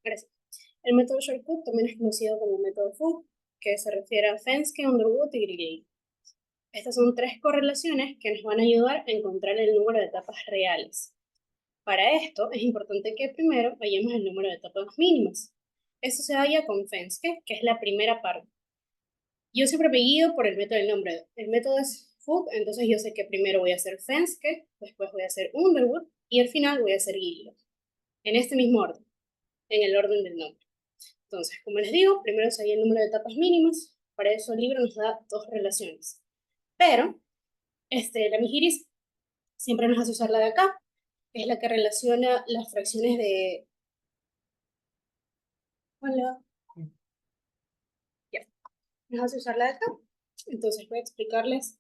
Ahora sí. El método shortcut también es conocido como método FUG, que se refiere a Fenske, Underwood y Greeley. Estas son tres correlaciones que nos van a ayudar a encontrar el número de etapas reales. Para esto es importante que primero hallemos el número de etapas mínimas. Esto se halla con Fenske, que es la primera parte. Yo siempre me guío por el método del nombre. El método es FUG, entonces yo sé que primero voy a hacer Fenske, después voy a hacer Underwood y al final voy a hacer Gilliland. En este mismo orden, en el orden del nombre. Entonces, como les digo, primero se halla el número de etapas mínimas. Para eso el libro nos da dos relaciones. Pero, la Mijiris siempre nos hace usar la de acá, que es la que relaciona las fracciones de... Hola. Ya, nos hace usar la de acá. Entonces voy a explicarles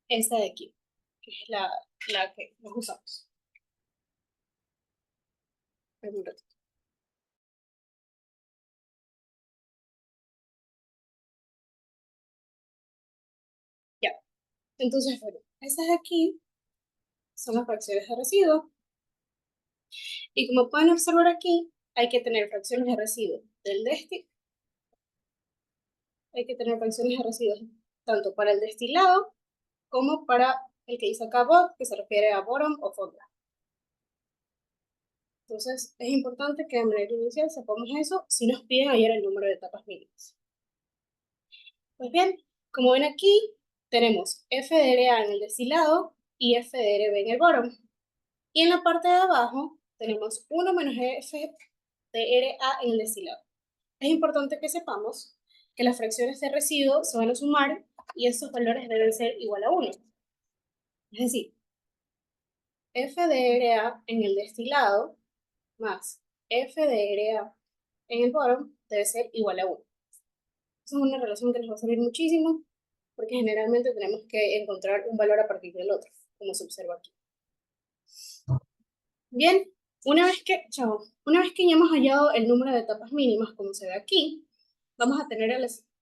esta de aquí, que es la que nos usamos. Un ratito. Ya, entonces, bueno, estas de aquí son las fracciones de residuo. Y como pueden observar aquí, hay que tener fracciones de residuo del hay que tener fracciones de residuos tanto para el destilado como para el que dice acá BOT, que se refiere a bottom o fonda. Entonces, es importante que de manera inicial sepamos eso si nos piden hallar el número de etapas mínimas. Pues bien, como ven aquí, tenemos FDRA en el destilado y FDRB en el bottom. Y en la parte de abajo tenemos 1 menos FDRA en el destilado. Es importante que sepamos que las fracciones de residuo se van a sumar y estos valores deben ser igual a 1. Es decir, FDRA en el destilado más FDRA en el bottom debe ser igual a 1. Esa es una relación que nos va a servir muchísimo porque generalmente tenemos que encontrar un valor a partir del otro, como se observa aquí. Bien, una vez que ya hemos hallado el número de etapas mínimas, como se ve aquí, vamos a tener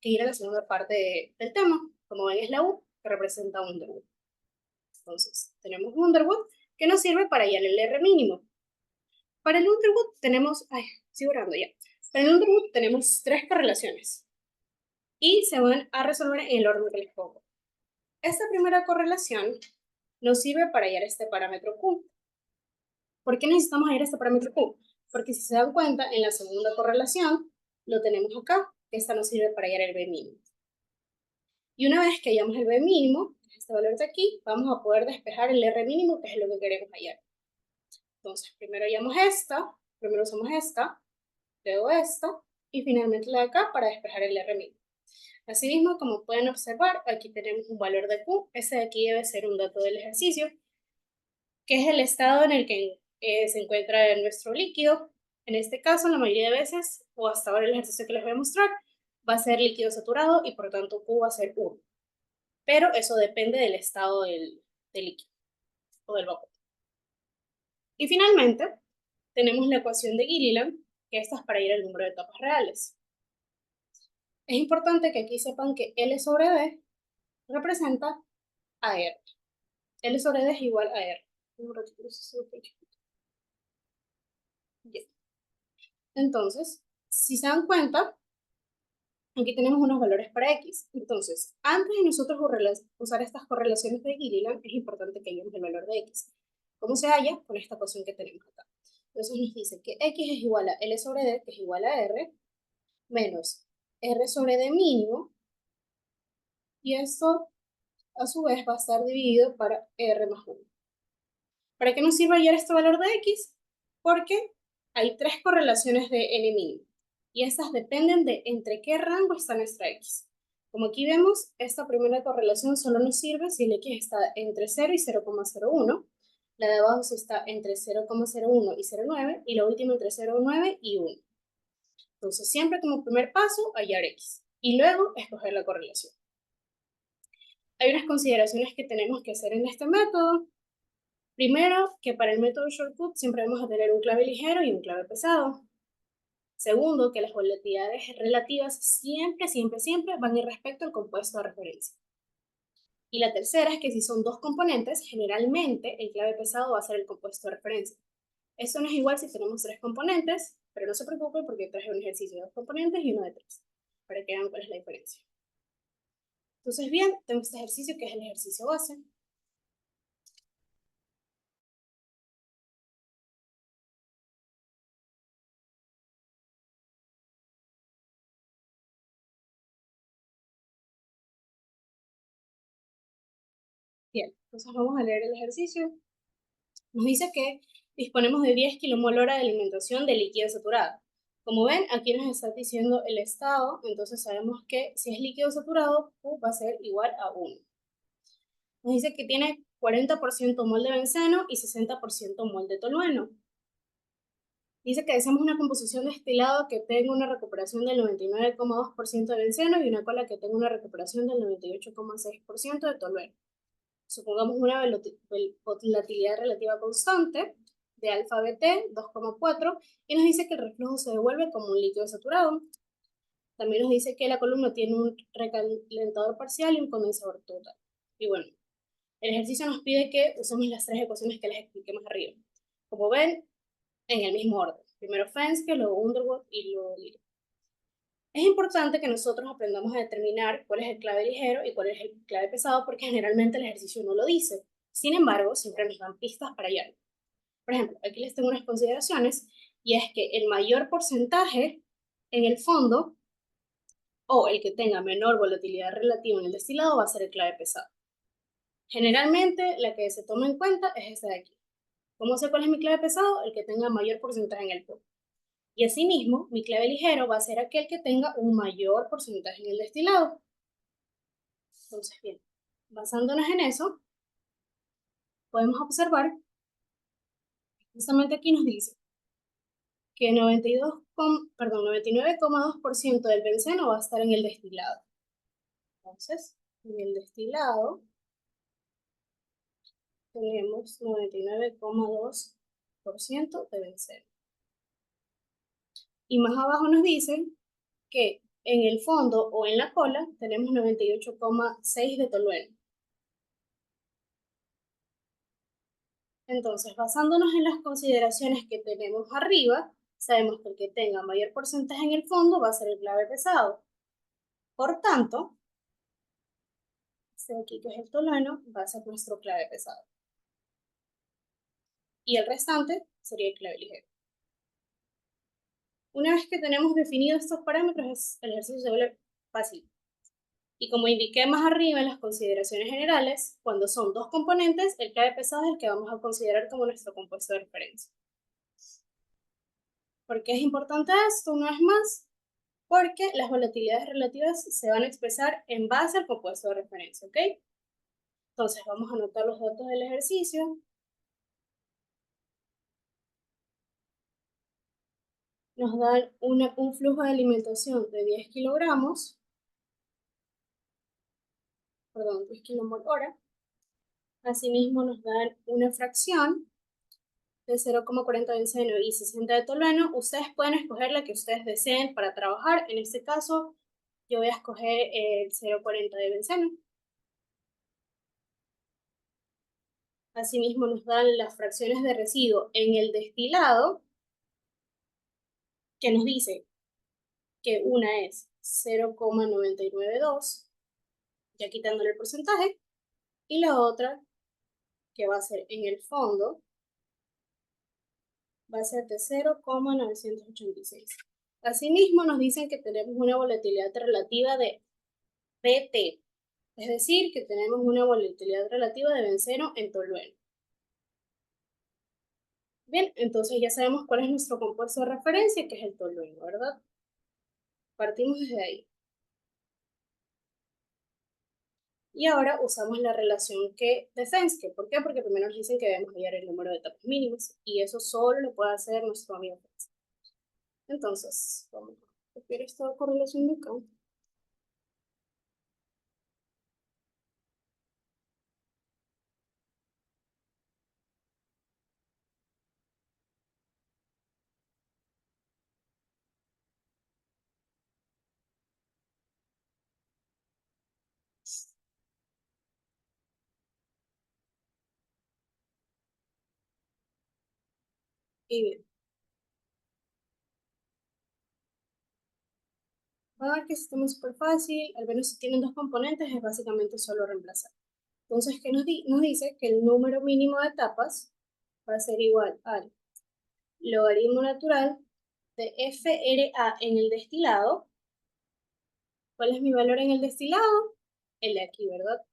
que ir a la segunda parte del tema. Como ven, es la U, que representa Underwood. Entonces, tenemos Underwood, que nos sirve para hallar el R mínimo. Para el Underwood tenemos, sigo grabando ya. Para el Underwood tenemos tres correlaciones y se van a resolver en el orden que les pongo. Esta primera correlación nos sirve para hallar este parámetro Q. ¿Por qué necesitamos hallar este parámetro Q? Porque si se dan cuenta, en la segunda correlación lo tenemos acá, que esta nos sirve para hallar el B mínimo. Y una vez que hallamos el B mínimo, este valor de aquí, vamos a poder despejar el R mínimo, que es lo que queremos hallar. Entonces, primero hallamos esta, primero usamos esta, luego esta, y finalmente la de acá para despejar el R mínimo. Asimismo, como pueden observar, aquí tenemos un valor de Q, ese de aquí debe ser un dato del ejercicio, que es el estado en el que se encuentra nuestro líquido. En este caso, la mayoría de veces, o hasta ahora el ejercicio que les voy a mostrar, va a ser líquido saturado y por tanto Q va a ser 1. Pero eso depende del estado del líquido o del vapor. Y finalmente, tenemos la ecuación de Gilliland, que esta es para ir al número de etapas reales. Es importante que aquí sepan que L sobre D representa a R. L sobre D es igual a R. Entonces, si se dan cuenta, aquí tenemos unos valores para X. Entonces, antes de nosotros usar estas correlaciones de Gilliland, es importante que hallemos el valor de X. ¿Cómo se halla? Con esta ecuación que tenemos acá. Entonces nos dice que X es igual a L sobre D, que es igual a R, menos R sobre D mínimo, y esto a su vez va a estar dividido para R más 1. ¿Para qué nos sirve hallar este valor de X? Porque hay tres correlaciones de N mínimo, y estas dependen de entre qué rango está nuestra X. Como aquí vemos, esta primera correlación solo nos sirve si el X está entre 0 y 0,01, la de abajo si está entre 0,01 y 0,9, y la última entre 0,9 y 1. Entonces, siempre como primer paso, hallar X, y luego escoger la correlación. Hay unas consideraciones que tenemos que hacer en este método. Primero, que para el método shortcut siempre vamos a tener un clave ligero y un clave pesado. Segundo, que las volatilidades relativas siempre van a ir respecto al compuesto de referencia. Y la tercera es que si son dos componentes, generalmente el clave pesado va a ser el compuesto de referencia. Eso no es igual si tenemos tres componentes, Pero no se preocupen porque traje un ejercicio de 2 componentes y uno de 3, para que vean cuál es la diferencia. Entonces, bien, tengo este ejercicio que es el ejercicio base. Bien, entonces vamos a leer el ejercicio. Nos dice que disponemos de 10 kmol hora de alimentación de líquido saturado. Como ven, aquí nos está diciendo el estado, entonces sabemos que si es líquido saturado, Q va a ser igual a 1. Nos dice que tiene 40% mol de benceno y 60% mol de tolueno. Dice que deseamos una composición de destilado que tenga una recuperación del 99,2% de benceno y una cola que tenga una recuperación del 98,6% de tolueno. Supongamos una volatilidad relativa constante de alfa BT 2,4 y nos dice que el reflujo se devuelve como un líquido saturado. También nos dice que la columna tiene un recalentador parcial y un condensador total. Y bueno, el ejercicio nos pide que usemos las 3 ecuaciones que les expliqué más arriba. Como ven, en el mismo orden. Primero Fenske, luego Underwood y luego Little. Es importante que nosotros aprendamos a determinar cuál es el clave ligero y cuál es el clave pesado porque generalmente el ejercicio no lo dice. Sin embargo, siempre nos dan pistas para hallarlo. Por ejemplo, aquí les tengo unas consideraciones y es que el mayor porcentaje en el fondo o el que tenga menor volatilidad relativa en el destilado va a ser el clave pesado. Generalmente la que se toma en cuenta es esta de aquí. ¿Cómo sé cuál es mi clave pesado? El que tenga mayor porcentaje en el pool. Y asimismo, mi clave ligero va a ser aquel que tenga un mayor porcentaje en el destilado. Entonces, bien, basándonos en eso, podemos observar, justamente aquí nos dice que 99,2% del benceno va a estar en el destilado. Entonces, en el destilado tenemos 99,2% de benceno. Y más abajo nos dicen que en el fondo o en la cola tenemos 98,6% de tolueno. Entonces, basándonos en las consideraciones que tenemos arriba, sabemos que el que tenga mayor porcentaje en el fondo va a ser el clave pesado. Por tanto, este de aquí que es el tolueno va a ser nuestro clave pesado. Y el restante sería el clave ligero. Una vez que tenemos definidos estos parámetros, el ejercicio se vuelve fácil. Y como indiqué más arriba en las consideraciones generales, cuando son 2 componentes, el clave pesado es el que vamos a considerar como nuestro compuesto de referencia. ¿Por qué es importante esto? Una vez más, porque las volatilidades relativas se van a expresar en base al compuesto de referencia, ¿ok? Entonces vamos a anotar los datos del ejercicio. Nos dan un flujo de alimentación de 10 kilogramos, perdón, 10 kilomol hora. Asimismo nos dan una fracción de 0,40 de benceno y 60 de tolueno. Ustedes pueden escoger la que ustedes deseen para trabajar. En este caso, yo voy a escoger el 0,40 de benceno. Asimismo nos dan las fracciones de residuo en el destilado, que nos dice que una es 0,992, ya quitándole el porcentaje, y la otra, que va a ser en el fondo, va a ser de 0,986. Asimismo, nos dicen que tenemos una volatilidad relativa de BT, es decir, que tenemos una volatilidad relativa de benceno en tolueno. Bien, entonces ya sabemos cuál es nuestro compuesto de referencia, que es el tolueno, ¿verdad? Partimos desde ahí. Y ahora usamos la relación que de Fenske. ¿Por qué? Porque primero nos dicen que debemos hallar el número de etapas mínimas. Y eso solo lo puede hacer nuestro amigo Fenske. Entonces, vamos a copiar esta correlación de acá. Y bien, Van a ver que el sistema es súper fácil, al menos si tienen dos componentes es básicamente solo reemplazar. Entonces, ¿qué nos dice? Que el número mínimo de etapas va a ser igual al logaritmo natural de FRA en el destilado. ¿Cuál es mi valor en el destilado? El de aquí, ¿verdad?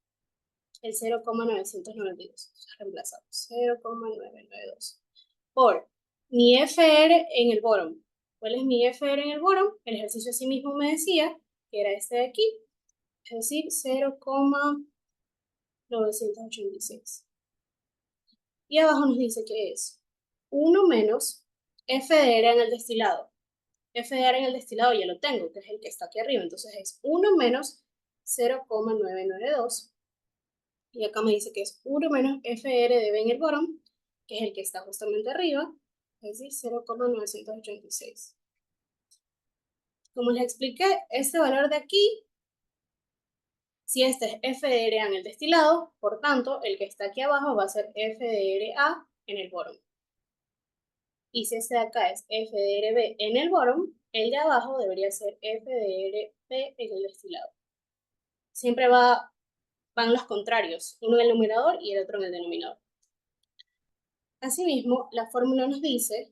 El 0,992. Reemplazamos 0,992 por mi FR en el bottom. ¿Cuál es mi FR en el bottom? El ejercicio así mismo me decía que era este de aquí, es decir, 0,986. Y abajo nos dice que es 1 menos F de R en el destilado. F de R en el destilado ya lo tengo, que es el que está aquí arriba. Entonces es 1 menos 0,992. Y acá me dice que es 1 menos FR de B en el bottom, que es el que está justamente arriba, es decir, 0,986. Como les expliqué, este valor de aquí, si este es F de R en el destilado, por tanto, el que está aquí abajo va a ser F de RA en el bottom. Y si este de acá es F de RB en el bottom, el de abajo debería ser F de RB en el destilado. Siempre van los contrarios, uno en el numerador y el otro en el denominador. Asimismo, la fórmula nos dice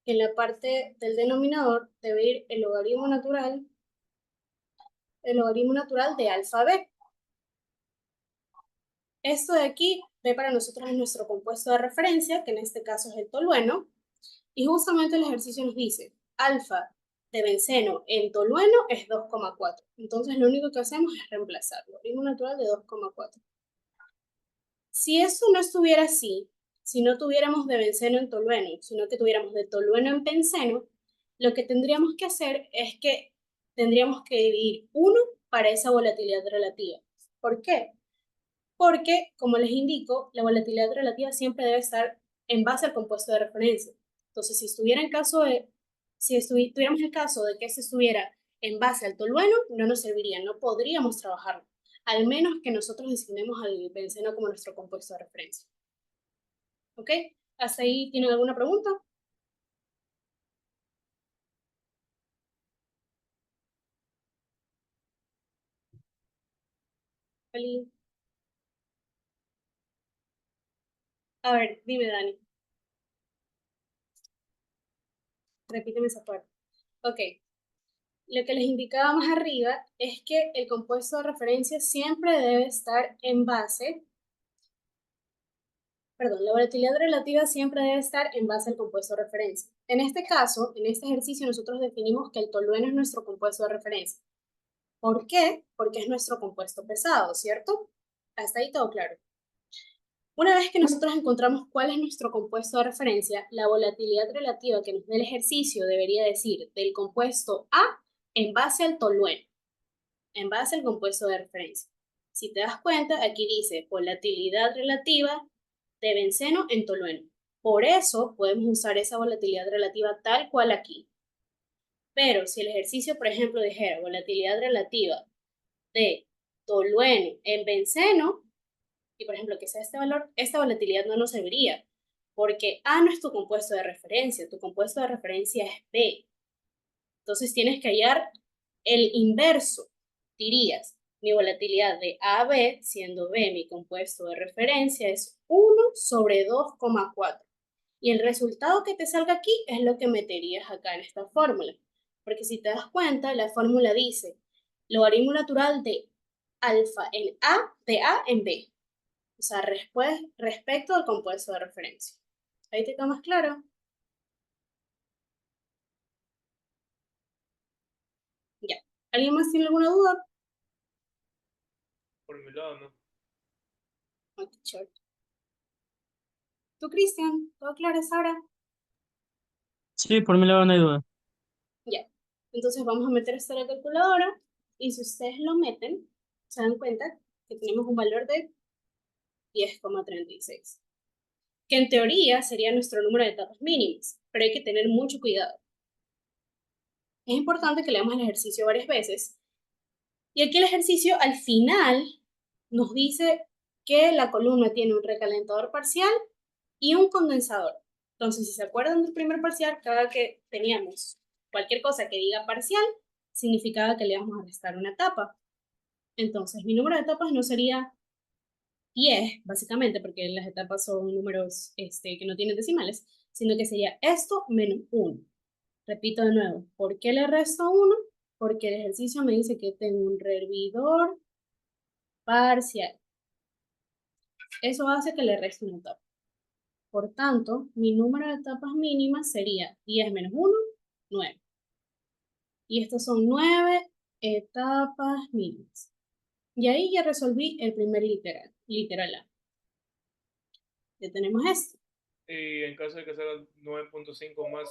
que en la parte del denominador debe ir el logaritmo natural de alfa b. Esto de aquí, B para nosotros es nuestro compuesto de referencia, que en este caso es el tolueno, y justamente el ejercicio nos dice, alfa de benceno en tolueno es 2,4. Entonces lo único que hacemos es reemplazarlo, logaritmo natural de 2,4. Si esto no estuviera así, si no tuviéramos de benceno en tolueno, sino que tuviéramos de tolueno en benceno, lo que tendríamos que hacer es que tendríamos que dividir 1 para esa volatilidad relativa. ¿Por qué? Porque, como les indico, la volatilidad relativa siempre debe estar en base al compuesto de referencia. Entonces, si tuviéramos el caso de que este estuviera en base al tolueno, no nos serviría, no podríamos trabajarlo, al menos que nosotros designemos al benceno como nuestro compuesto de referencia. ¿Ok? ¿Hasta ahí tienen alguna pregunta? Feliz. A ver, dime, Dani. Repíteme esa parte. Ok. Lo que les indicaba más arriba es que el compuesto de referencia siempre debe estar en base, perdón, la volatilidad relativa siempre debe estar en base al compuesto de referencia. En este caso, en este ejercicio, nosotros definimos que el tolueno es nuestro compuesto de referencia. ¿Por qué? Porque es nuestro compuesto pesado, ¿cierto? Hasta ahí todo claro. Una vez que nosotros encontramos cuál es nuestro compuesto de referencia, la volatilidad relativa que nos dé el ejercicio debería decir del compuesto A en base al tolueno, en base al compuesto de referencia. Si te das cuenta, aquí dice volatilidad relativa de benceno en tolueno. Por eso podemos usar esa volatilidad relativa tal cual aquí. Pero si el ejercicio, por ejemplo, dijera volatilidad relativa de tolueno en benceno, y por ejemplo que sea este valor, esta volatilidad no nos serviría, porque A no es tu compuesto de referencia, tu compuesto de referencia es B. Entonces tienes que hallar el inverso. Dirías, mi volatilidad de A a B, siendo B mi compuesto de referencia, es 1 sobre 2,4. Y el resultado que te salga aquí es lo que meterías acá en esta fórmula. Porque si te das cuenta, la fórmula dice logaritmo natural de alfa en A, de A en B. O sea, respecto al compuesto de referencia. ¿Ahí te queda más claro? Ya. ¿Alguien más tiene alguna duda? Por mi lado, ¿no? Ok, sure. ¿Tú, Cristian? ¿Todo claro, Sara? Sí, por mi lado no hay duda. Ya. Entonces vamos a meter esto a la calculadora y si ustedes lo meten, se dan cuenta que tenemos un valor de 10,36, que en teoría sería nuestro número de etapas mínimas, pero hay que tener mucho cuidado. Es importante que leamos el ejercicio varias veces y aquí el ejercicio al final nos dice que la columna tiene un recalentador parcial y un condensador. Entonces, si se acuerdan del primer parcial, cada que teníamos cualquier cosa que diga parcial significaba que le íbamos a restar una etapa. Entonces, mi número de etapas no sería 10, básicamente, porque las etapas son números que no tienen decimales, sino que sería esto menos 1. Repito de nuevo, ¿por qué le resto 1? Porque el ejercicio me dice que tengo un servidor parcial. Eso hace que le reste una etapa. Por tanto, mi número de etapas mínimas sería 10 menos 1, 9. Y estas son 9 etapas mínimas. Y ahí ya resolví el primer literal A. Ya tenemos esto. Y en caso de que sea 9.5 más,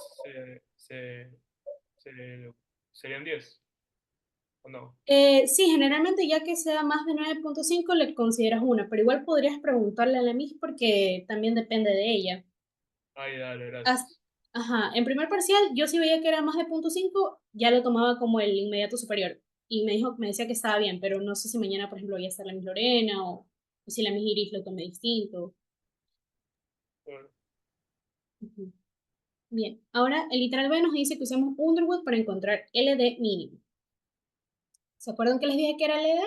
serían 10, ¿o no? Sí, generalmente ya que sea más de 9.5 le consideras una, pero igual podrías preguntarle a la Miss porque también depende de ella. Ay, dale, As- gracias. Ajá, en primer parcial yo sí veía que era más de 0.5, ya lo tomaba como el inmediato superior. Y me decía que estaba bien, pero no sé si mañana, por ejemplo, voy a estar la Miss Lorena o si la Miss Iris lo tome distinto. Bueno, Ujú. Bien, ahora el literal B nos dice que usemos Underwood para encontrar LD mínimo. ¿Se acuerdan que les dije que era LD?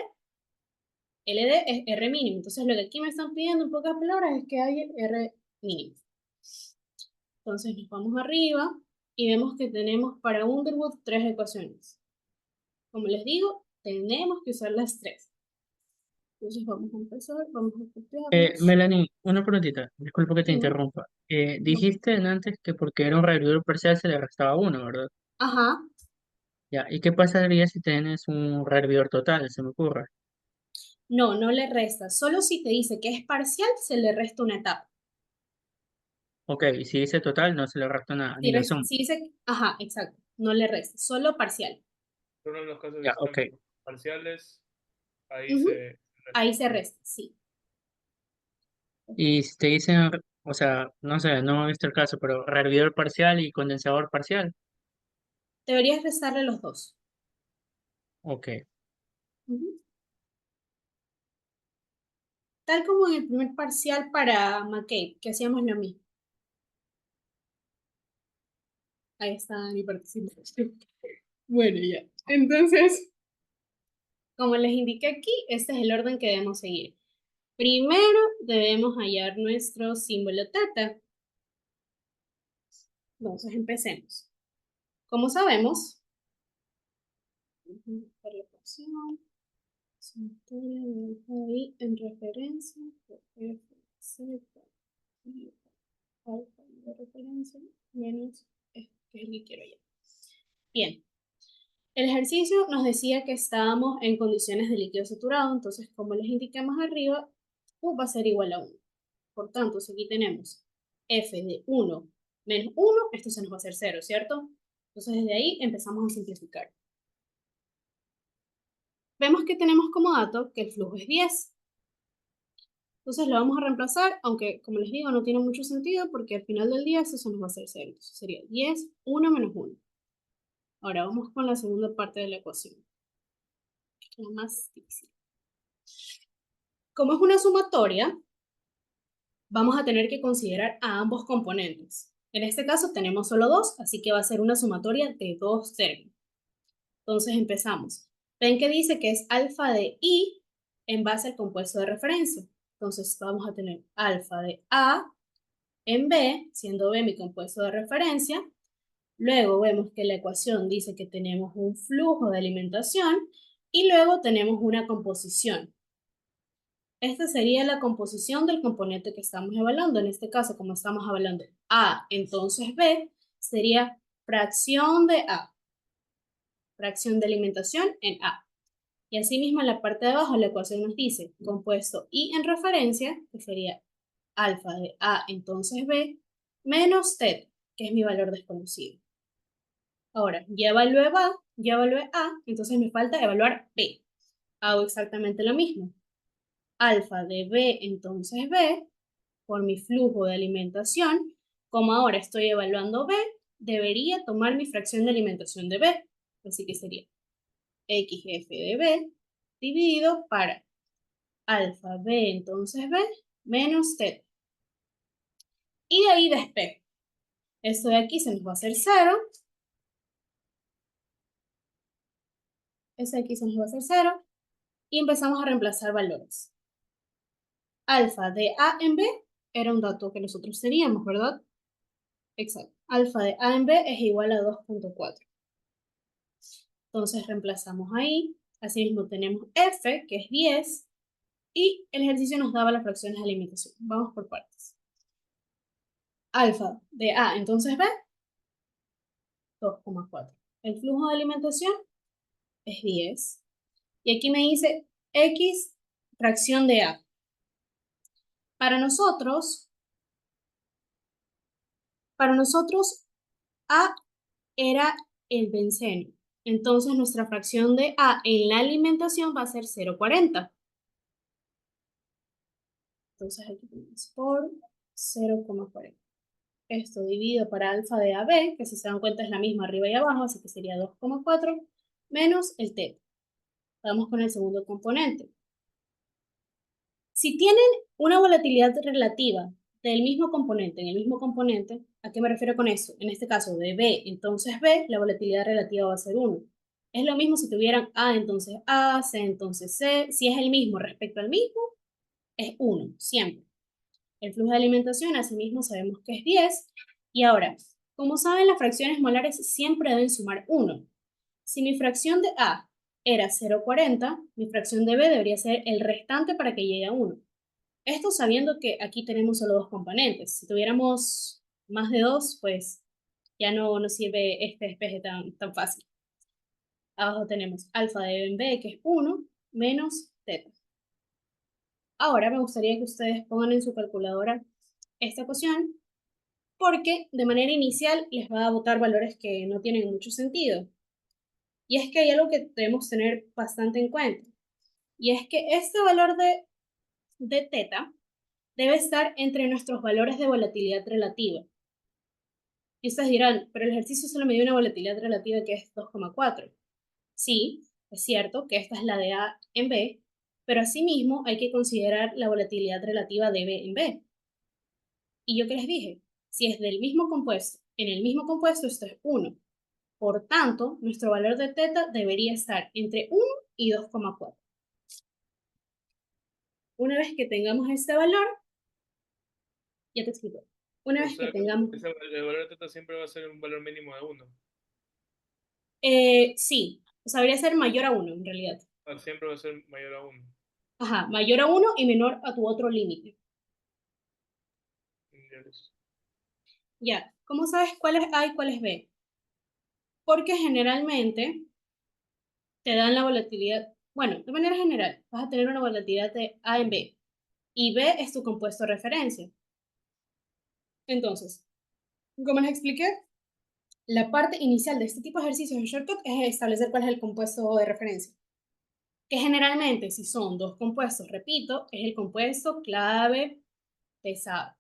LD es R mínimo. Entonces lo que aquí me están pidiendo en pocas palabras es que haya R mínimo. Entonces nos vamos arriba y vemos que tenemos para Underwood 3 ecuaciones. Como les digo, tenemos que usar las 3. Entonces vamos a empezar, vamos a copiarlas. Melanie, una preguntita, disculpa que te Dime. interrumpa. No. Dijiste antes que porque era un revidor parcial se le restaba uno, ¿verdad? Ajá. Ya, ¿y qué pasaría si tienes un revidor total? Se me ocurre. No, no le resta. Solo si te dice que es parcial, se le resta una etapa. Ok, y si dice total, no se le resta nada, ni la suma. Si dice, ajá, exacto, no le resta, solo parcial. solo en los casos que Ya, ok. sean parciales, ahí Ujú. se Ahí resta. se resta, sí. Y si te dicen, o sea, no sé, no he visto el caso, pero revidor parcial y condensador parcial. Deberías restarle los dos. Ok. Ujú. Tal como en el primer parcial para McCabe, que hacíamos lo mismo. Ahí está mi participación. Bueno, ya. Entonces, como les indiqué aquí, este es el orden que debemos seguir. Primero debemos hallar nuestro símbolo teta. Entonces empecemos. Como sabemos, por la ecuación, sumatoria de ahí en referencia, f, z, y alfa de referencia, menos esto que es el que quiero ya. Bien, el ejercicio nos decía que estábamos en condiciones de líquido saturado, entonces como les indiqué más arriba, U va a ser igual a 1. Por tanto, si aquí tenemos f de 1 menos 1, esto se nos va a hacer 0, ¿cierto? Entonces desde ahí empezamos a simplificar. Vemos que tenemos como dato que el flujo es 10. Entonces lo vamos a reemplazar, aunque como les digo no tiene mucho sentido porque al final del día eso se nos va a hacer 0. Entonces sería 10, 1 menos 1. Ahora vamos con la segunda parte de la ecuación, que es la más difícil. Como es una sumatoria, vamos a tener que considerar a ambos componentes. En este caso tenemos solo dos, así que va a ser una sumatoria de dos términos. Entonces empezamos. Ven que dice que es alfa de I en base al compuesto de referencia. Entonces vamos a tener alfa de A en B, siendo B mi compuesto de referencia. Luego vemos que la ecuación dice que tenemos un flujo de alimentación y luego tenemos una composición. Esta sería la composición del componente que estamos evaluando. En este caso, como estamos evaluando A, entonces B, sería fracción de A, fracción de alimentación en A. Y asimismo, en la parte de abajo, la ecuación nos dice compuesto I en referencia, que sería alfa de A, entonces B, menos θ, que es mi valor desconocido. Ahora, ya evalué A, entonces me falta evaluar B. Hago exactamente lo mismo. Alfa de B, entonces B, por mi flujo de alimentación, como ahora estoy evaluando B, debería tomar mi fracción de alimentación de B. Así que sería XF de B dividido para alfa B, entonces B, menos θ. Y de ahí despejo. Esto de aquí se nos va a hacer 0. Sx nos va a ser 0 y empezamos a reemplazar valores. Alfa de A en B era un dato que nosotros teníamos, ¿verdad? Exacto. Alfa de A en B es igual a 2.4. Entonces reemplazamos ahí. Asimismo tenemos F, que es 10, y el ejercicio nos daba las fracciones de alimentación. Vamos por partes. Alfa de A, entonces B, 2.4. El flujo de alimentación es 10. Y aquí me dice X fracción de A. Para nosotros, A era el benceno. Entonces nuestra fracción de A en la alimentación va a ser 0.40. Entonces aquí tenemos por 0.40. Esto dividido para alfa de AB, que si se dan cuenta es la misma arriba y abajo, así que sería 2.4 menos el teta. Vamos con el segundo componente. Si tienen una volatilidad relativa del mismo componente en el mismo componente, ¿a qué me refiero con eso? En este caso de B, entonces B, la volatilidad relativa va a ser 1. Es lo mismo si tuvieran A, entonces A, C, entonces C. Si es el mismo respecto al mismo, es 1, siempre. El flujo de alimentación, asimismo, sabemos que es 10. Y ahora, como saben, las fracciones molares siempre deben sumar 1. Si mi fracción de A era 0.40, mi fracción de B debería ser el restante para que llegue a 1. Esto sabiendo que aquí tenemos solo dos componentes. Si tuviéramos más de dos, pues ya no nos sirve este despeje tan fácil. Abajo tenemos alfa de B, que es 1, menos teta. Ahora me gustaría que ustedes pongan en su calculadora esta ecuación, porque de manera inicial les va a botar valores que no tienen mucho sentido. Y es que hay algo que debemos tener bastante en cuenta. Y es que este valor de teta debe estar entre nuestros valores de volatilidad relativa. Y ustedes dirán, pero el ejercicio solo me dio una volatilidad relativa que es 2.4. Sí, es cierto que esta es la de A en B, pero asimismo hay que considerar la volatilidad relativa de B en B. Y yo que les dije, si es del mismo compuesto, en el mismo compuesto esto es 1. Por tanto, nuestro valor de teta debería estar entre 1 y 2.4. Una vez que tengamos este valor, ya te explico. Una O vez que sea, tengamos... el valor de teta siempre va a ser un valor mínimo de 1. Sí, o sea, debería ser mayor a 1 en realidad. Siempre va a ser mayor a 1. Ajá, mayor a 1 y menor a tu otro límite. Ya, ¿cómo sabes cuál es A y cuál es B? Porque generalmente te dan la volatilidad, bueno, de manera general, vas a tener una volatilidad de A en B, y B es tu compuesto de referencia. Entonces, como les expliqué, la parte inicial de este tipo de ejercicios en shortcut es establecer cuál es el compuesto de referencia. Que generalmente, si son dos compuestos, repito, es el compuesto clave pesado.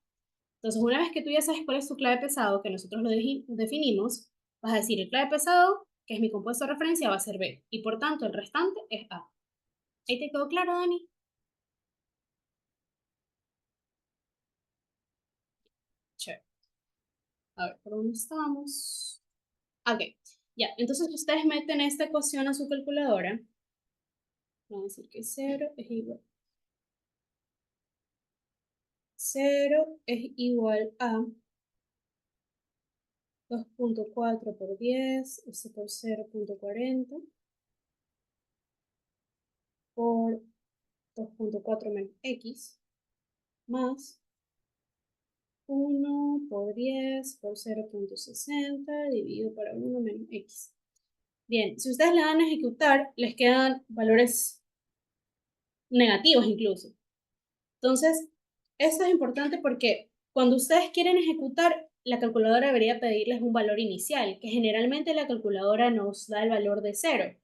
Entonces, una vez que tú ya sabes cuál es tu clave pesado, que nosotros lo definimos, vas a decir el clave pesado, que es mi compuesto de referencia, va a ser B. Y por tanto, el restante es A. ¿Ahí te quedó claro, Dani? Chévere. A ver, ¿por dónde estamos? Ok, ya. Entonces, ustedes meten esta ecuación a su calculadora. Vamos a decir que 0 es igual a 2.4 por 10, eso por 0.40, por 2.4 menos x, más 1 por 10 por 0.60 dividido para 1 menos x. Bien, si ustedes le dan a ejecutar, les quedan valores negativos incluso. Entonces, esto es importante porque cuando ustedes quieren ejecutar, la calculadora debería pedirles un valor inicial, que generalmente la calculadora nos da el valor de 0.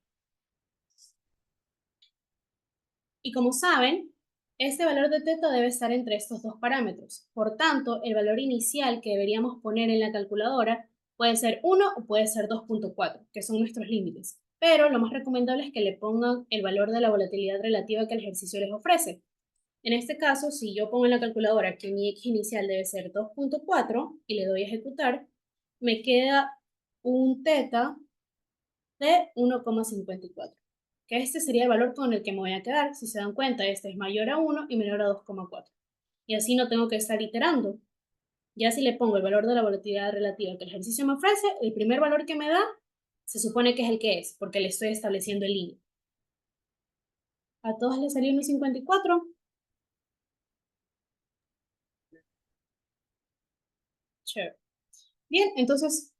Y como saben, este valor de teta debe estar entre estos dos parámetros. Por tanto, el valor inicial que deberíamos poner en la calculadora puede ser 1 o puede ser 2.4, que son nuestros límites. Pero lo más recomendable es que le pongan el valor de la volatilidad relativa que el ejercicio les ofrece. En este caso, si yo pongo en la calculadora que mi x inicial debe ser 2.4 y le doy a ejecutar, me queda un teta de 1,54. que este sería el valor con el que me voy a quedar. Si se dan cuenta, este es mayor a 1 y menor a 2,4. Y así no tengo que estar iterando. Ya si le pongo el valor de la volatilidad relativa que el ejercicio me ofrece, el primer valor que me da se supone que es el que es, porque le estoy estableciendo el límite. A todos les salió mi 54. Chévere. Bien, entonces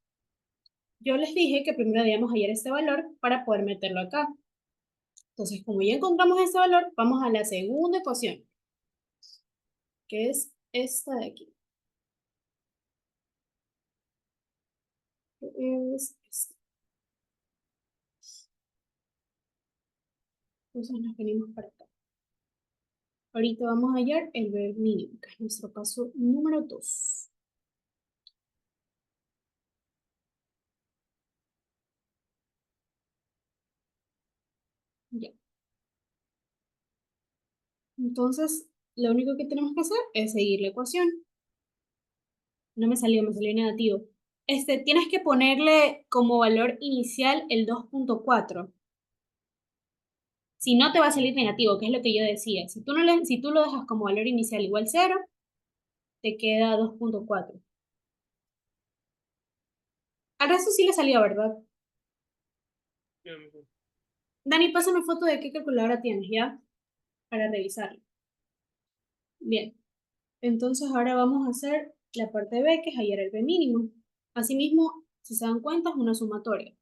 yo les dije que primero debíamos hallar este valor para poder meterlo acá. Entonces, como ya encontramos este valor, vamos a la segunda ecuación, que es esta de aquí. Es esta. Entonces nos venimos para acá. Ahorita vamos a hallar el B mínimo, que es nuestro paso número 2. Ya. Entonces, lo único que tenemos que hacer es seguir la ecuación. No me salió negativo. Tienes que ponerle como valor inicial el 2,4. Si no, te va a salir negativo, que es lo que yo decía. Si tú lo dejas como valor inicial igual 0, te queda 2,4. Al resto sí le salió, ¿verdad? Dani, pasa una foto de qué calculadora tienes, ¿ya? Para revisarlo. Bien. Entonces ahora vamos a hacer la parte B, que es hallar el B mínimo. Asimismo, si se dan cuenta, es una sumatoria.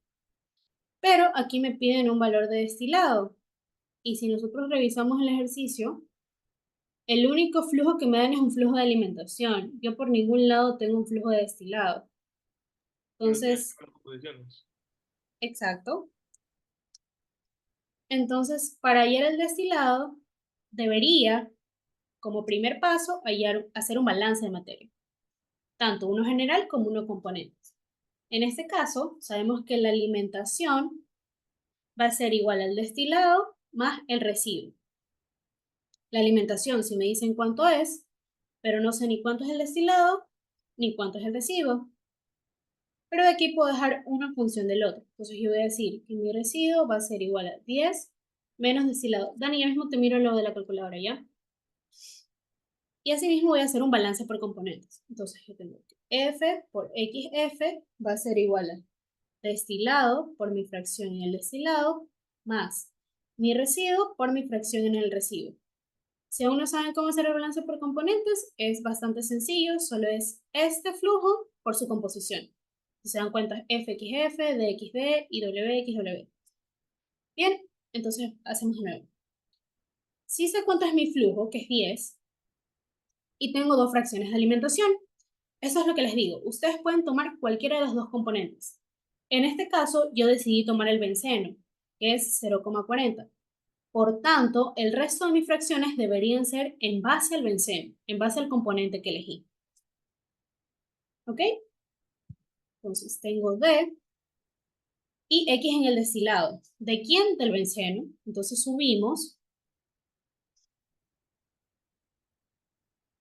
Pero aquí me piden un valor de destilado. Y si nosotros revisamos el ejercicio, el único flujo que me dan es un flujo de alimentación. Yo por ningún lado tengo un flujo de destilado. Entonces, exacto. Entonces, para hallar el destilado, debería, como primer paso, hacer un balance de materia, tanto uno general como uno componente. En este caso, sabemos que la alimentación va a ser igual al destilado más el residuo. La alimentación, si me dicen cuánto es, pero no sé ni cuánto es el destilado, ni cuánto es el residuo. Pero de aquí puedo dejar una función del otro. Entonces yo voy a decir que mi residuo va a ser igual a 10 menos destilado. Dani, ya mismo te miro lo de la calculadora, ¿ya? Y así mismo voy a hacer un balance por componentes. Entonces yo tengo que F por XF va a ser igual a destilado por mi fracción en el destilado más mi residuo por mi fracción en el residuo. Si aún no saben cómo hacer el balance por componentes, es bastante sencillo, solo es este flujo por su composición. Si se dan cuenta, FXF, DXD y WXW. Bien, entonces hacemos de nuevo. Si sé cuánto es mi flujo, que es 10, y tengo dos fracciones de alimentación, eso es lo que les digo. Ustedes pueden tomar cualquiera de los dos componentes. En este caso, yo decidí tomar el benceno, que es 0,40. Por tanto, el resto de mis fracciones deberían ser en base al benceno, en base al componente que elegí. ¿Ok? Entonces tengo D y X en el destilado. ¿De quién? Del benceno. Entonces subimos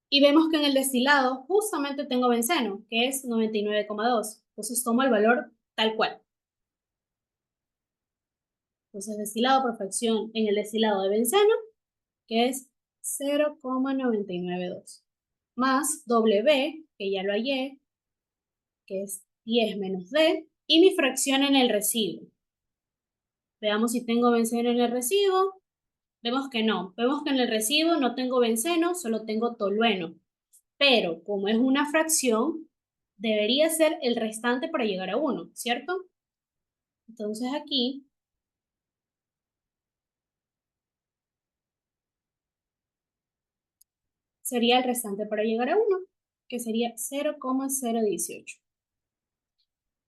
y vemos que en el destilado justamente tengo benceno, que es 99,2. Entonces tomo el valor tal cual. Entonces destilado por fracción en el destilado de benceno, que es 0,992. Más W, que ya lo hallé, que es 10 menos D, y mi fracción en el residuo. Veamos si tengo benceno en el residuo. Vemos que no. Vemos que en el residuo no tengo benceno, solo tengo tolueno. Pero como es una fracción, debería ser el restante para llegar a 1, ¿cierto? Entonces aquí sería el restante para llegar a 1, que sería 0,018.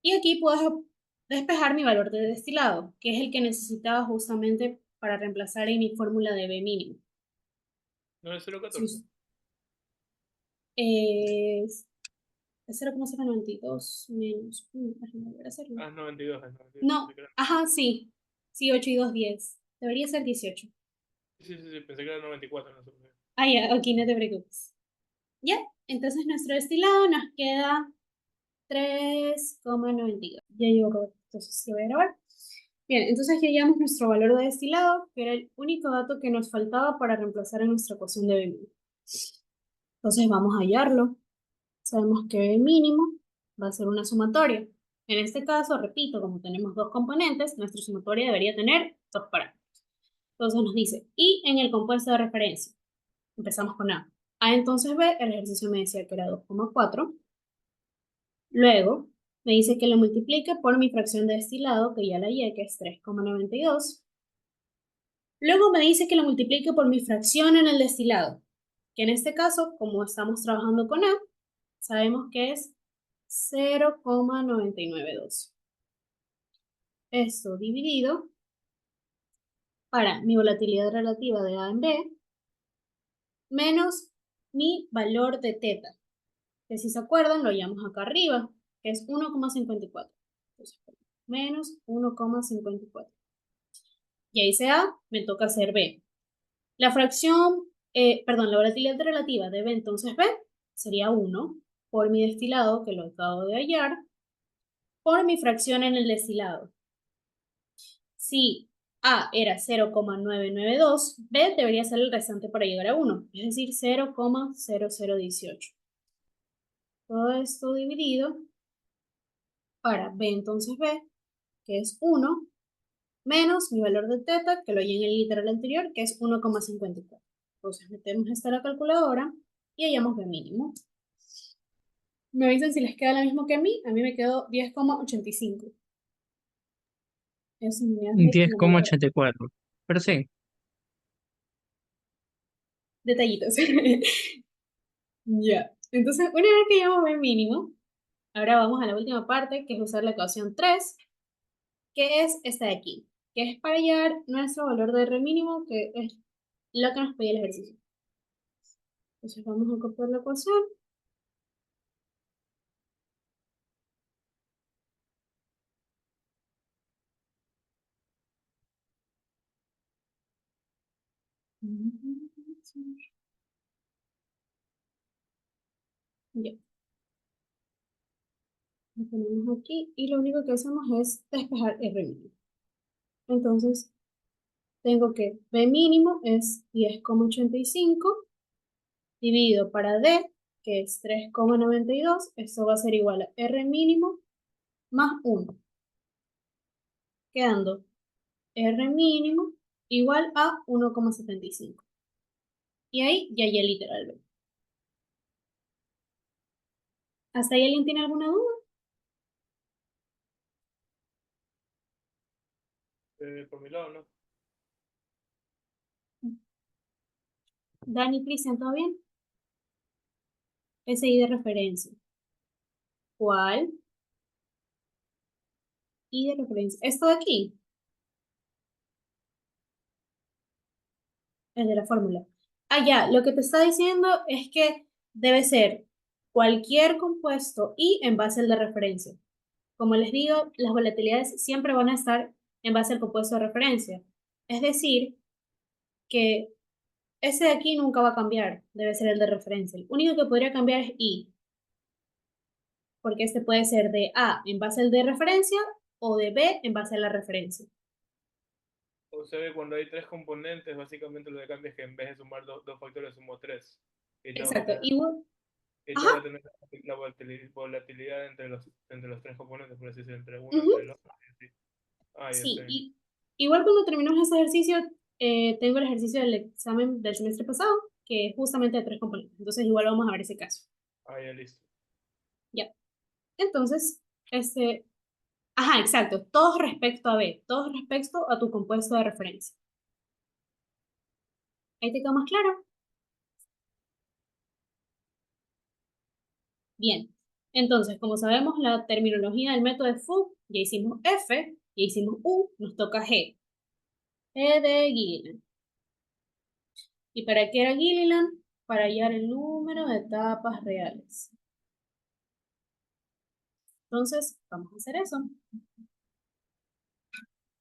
Y aquí puedo despejar mi valor de destilado, que es el que necesitaba justamente para reemplazar en mi fórmula de B mínimo. No es 0,14. Es 0,092 menos. Déjame volver a hacerlo. 92, es 92. No, ajá, sí. Sí, 8 y 2, 10. Debería ser 18. Sí, pensé que era 94. No sé por qué. Ah, ya, ok, no te preocupes. Ya, entonces nuestro destilado nos queda 3,92. Ya llevo, entonces lo voy a grabar. Bien, entonces ya hallamos nuestro valor de destilado, que era el único dato que nos faltaba para reemplazar en nuestra ecuación de B mínimo. Entonces vamos a hallarlo. Sabemos que B mínimo va a ser una sumatoria. En este caso, repito, como tenemos dos componentes, nuestra sumatoria debería tener dos parámetros. Entonces nos dice, y en el compuesto de referencia, empezamos con A. A entonces B, el ejercicio me decía que era 2,4. Luego, me dice que lo multiplique por mi fracción de destilado, que ya la hallé, que es 3,92. Luego me dice que lo multiplique por mi fracción en el destilado, que en este caso, como estamos trabajando con A, sabemos que es 0,992. Esto dividido para mi volatilidad relativa de A en B, menos mi valor de teta, que si se acuerdan lo hallamos acá arriba, que es 1,54. Entonces, menos 1,54. Ya hice A, me toca hacer B. La fracción, la volatilidad relativa de B entonces B sería 1 por mi destilado, que lo acabo de hallar, por mi fracción en el destilado. Si A era 0,992, B debería ser el restante para llegar a 1, es decir, 0,0018. Todo esto dividido para B entonces B, que es 1, menos mi valor de teta, que lo hay en el literal anterior, que es 1,54. Entonces metemos esto a la calculadora y hallamos B mínimo. Me avisan si les queda lo mismo que a mí me quedó 10,85. Es unidades de kilogramo. 10,84. Pero sí, Detallitos. Ya. Entonces, una vez que hallamos B mínimo, ahora vamos a la última parte, que es usar la ecuación 3, que es esta de aquí, que es para hallar nuestro valor de R mínimo, que es lo que nos pedía el ejercicio. Entonces vamos a copiar la ecuación. Ya, lo ponemos aquí y lo único que hacemos es despejar R mínimo. Entonces, tengo que B mínimo es 10,85 dividido para D, que es 3,92. Esto va a ser igual a R mínimo más 1, quedando R mínimo igual a 1,75. Y ahí ya literal B. ¿Hasta ahí alguien tiene alguna duda? Por mi lado, ¿no? Dani, Cristian, ¿todo bien? SI de referencia. ¿Cuál? I de referencia. Esto de aquí, el de la fórmula. Ah, ya, lo que te está diciendo es que debe ser cualquier compuesto I en base al de referencia. Como les digo, las volatilidades siempre van a estar en base al compuesto de referencia. Es decir, que ese de aquí nunca va a cambiar, debe ser el de referencia. El único que podría cambiar es I, porque este puede ser de A en base al de referencia o de B en base a la referencia. O sea que cuando hay tres componentes, básicamente lo que cambia es que en vez de sumar dos factores, sumo tres. Y tengo que Exacto. tener, Igual, y ajá, tengo que tener la volatilidad entre los tres componentes, por así decirlo, entre uno, ujú, entre el otro. Y así. Ah, ya sí. sé. Y, igual cuando terminamos ese ejercicio, tengo el ejercicio del examen del semestre pasado, que es justamente de tres componentes. Entonces igual vamos a ver ese caso. Ah, ya listo. Ya. Entonces, ajá, exacto. Todos respecto a B, todos respecto a tu compuesto de referencia. ¿Ahí te quedó más claro? Bien. Entonces, como sabemos la terminología del método de Fu, ya hicimos F, ya hicimos U, nos toca G. G de Gilliland. ¿Y para qué era Gilliland? Para hallar el número de etapas reales. Entonces, vamos a hacer eso.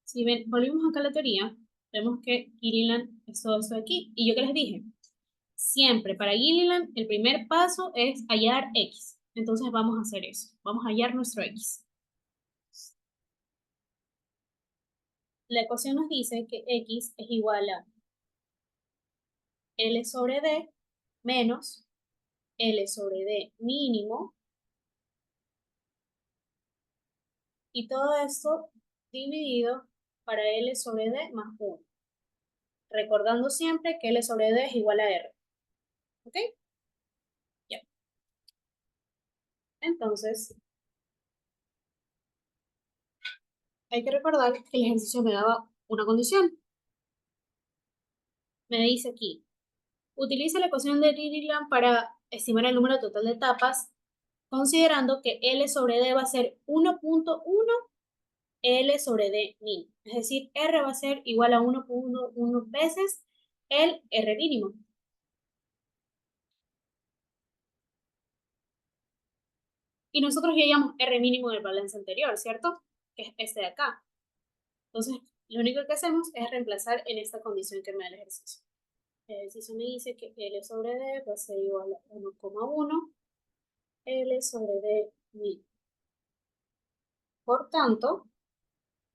Si ven, volvimos acá a la teoría, vemos que Gilliland es todo esto de aquí. Y yo que les dije, siempre para Gilliland el primer paso es hallar X. Entonces vamos a hacer eso. Vamos a hallar nuestro X. la ecuación nos dice que X es igual a L sobre D menos L sobre D mínimo, y todo esto dividido para L sobre D más 1. Recordando siempre que L sobre D es igual a R. ¿Ok? Ya. Entonces, hay que recordar que el ejercicio me daba una condición. Me dice aquí, utiliza la ecuación de Dirichlet para estimar el número total de etapas, considerando que L sobre D va a ser 1.1 L sobre D mínimo. Es decir, R va a ser igual a 1.1 veces el R mínimo. Y nosotros ya llamamos R mínimo del balance anterior, ¿cierto? Que es este de acá. Entonces, lo único que hacemos es reemplazar en esta condición que me da el ejercicio. El ejercicio me dice que L sobre D va a ser igual a 1,1 L sobre D mínimo. Por tanto,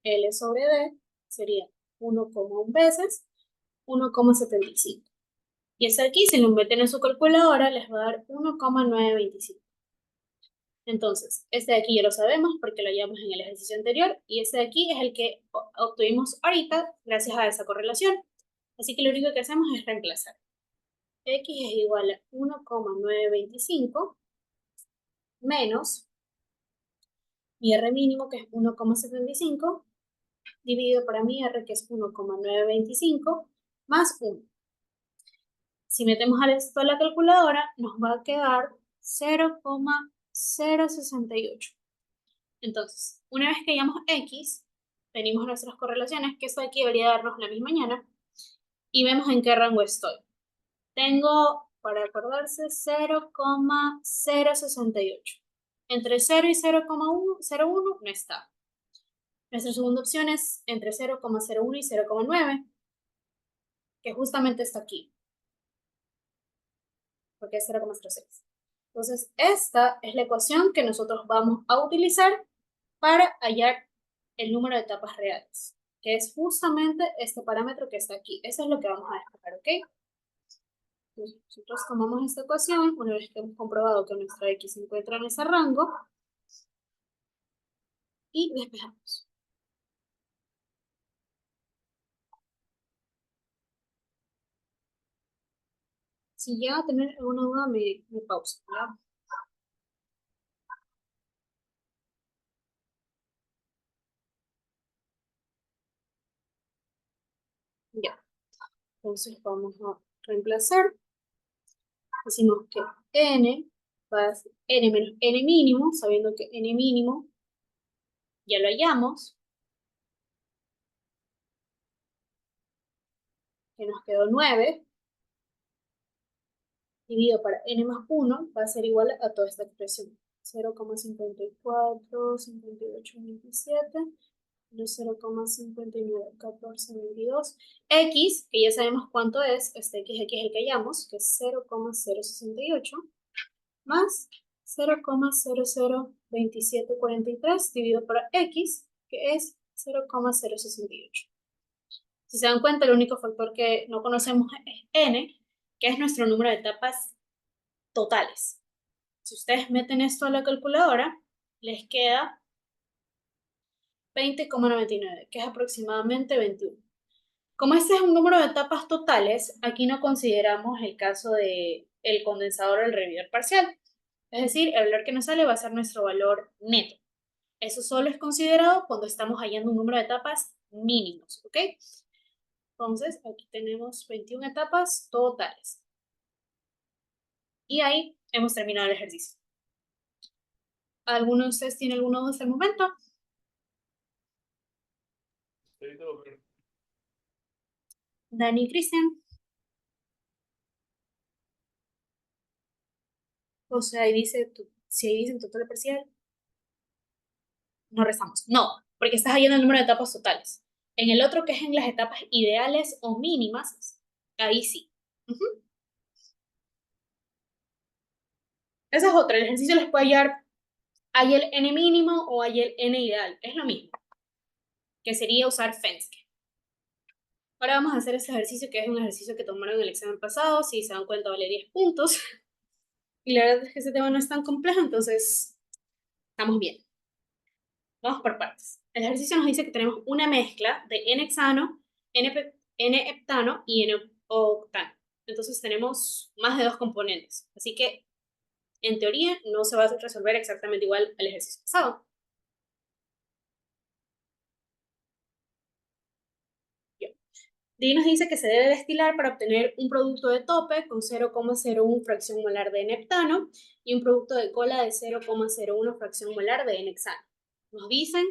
L sobre D sería 1,1 veces 1,75. Y ese aquí, si lo meten en su calculadora, les va a dar 1,925. Entonces, este de aquí ya lo sabemos porque lo llevamos en el ejercicio anterior, y este de aquí es el que obtuvimos ahorita gracias a esa correlación. Así que lo único que hacemos es reemplazar. X es igual a 1,925 menos mi R mínimo, que es 1,75, dividido para mi R, que es 1,925, más 1. Si metemos esto a la calculadora, nos va a quedar 0,068. Entonces, una vez que hayamos X, venimos a nuestras correlaciones, que esto de aquí debería darnos la misma mañana, y vemos en qué rango estoy. Tengo, para acordarse, 0,068. Entre 0 y 0,01 no está. Nuestra segunda opción es entre 0,01 y 0,9, que justamente está aquí, porque es 0,06. Entonces, esta es la ecuación que nosotros vamos a utilizar para hallar el número de etapas reales, que es justamente este parámetro que está aquí. Eso es lo que vamos a despejar, ¿ok? Nosotros tomamos esta ecuación, una vez que hemos comprobado que nuestra X se encuentra en ese rango, y despejamos. Si llega a tener alguna duda, me pausa, ¿ya? Ya. Entonces vamos a reemplazar. Decimos que n va a ser n menos n mínimo, sabiendo que n mínimo ya lo hallamos, que nos quedó 9, dividido para n más 1, va a ser igual a toda esta expresión. 0,54, 58, 27, 0,59, 14, 22. X, que ya sabemos cuánto es, este x aquí es el que hallamos, que es 0,068, más 0,002743 dividido por x, que es 0,068. Si se dan cuenta, el único factor que no conocemos es n, que es nuestro número de etapas totales. Si ustedes meten esto a la calculadora, les queda 20,99, que es aproximadamente 21. Como este es un número de etapas totales, aquí no consideramos el caso de el condensador o el hervidor parcial. Es decir, el valor que nos sale va a ser nuestro valor neto. Eso solo es considerado cuando estamos hallando un número de etapas mínimos, ¿ok? Entonces, aquí tenemos 21 etapas totales. Y ahí hemos terminado el ejercicio. ¿Alguno de ustedes tiene alguna duda hasta el momento? Sí, todo bien. Dani y Cristian. O sea, ahí dice, si ahí dice total parcial, no restamos. No, porque estás hallando el número de etapas totales. En el otro, que es en las etapas ideales o mínimas, ahí sí. Esa es otra. El ejercicio les puede hallar, hay el n mínimo o hay el n ideal. Es lo mismo, que sería usar Fenske. Ahora vamos a hacer este ejercicio, que es un ejercicio que tomaron en el examen pasado. Si se dan cuenta, vale 10 puntos. Y la verdad es que ese tema no es tan complejo, entonces estamos bien. Vamos por partes. El ejercicio nos dice que tenemos una mezcla de N-hexano, N-heptano y N-octano. Entonces tenemos más de 2 componentes. Así que, en teoría, no se va a resolver exactamente igual al ejercicio pasado. De ahí nos dice que se debe destilar para obtener un producto de tope con 0,01 fracción molar de N-heptano y un producto de cola de 0,01 fracción molar de N-hexano. Nos dicen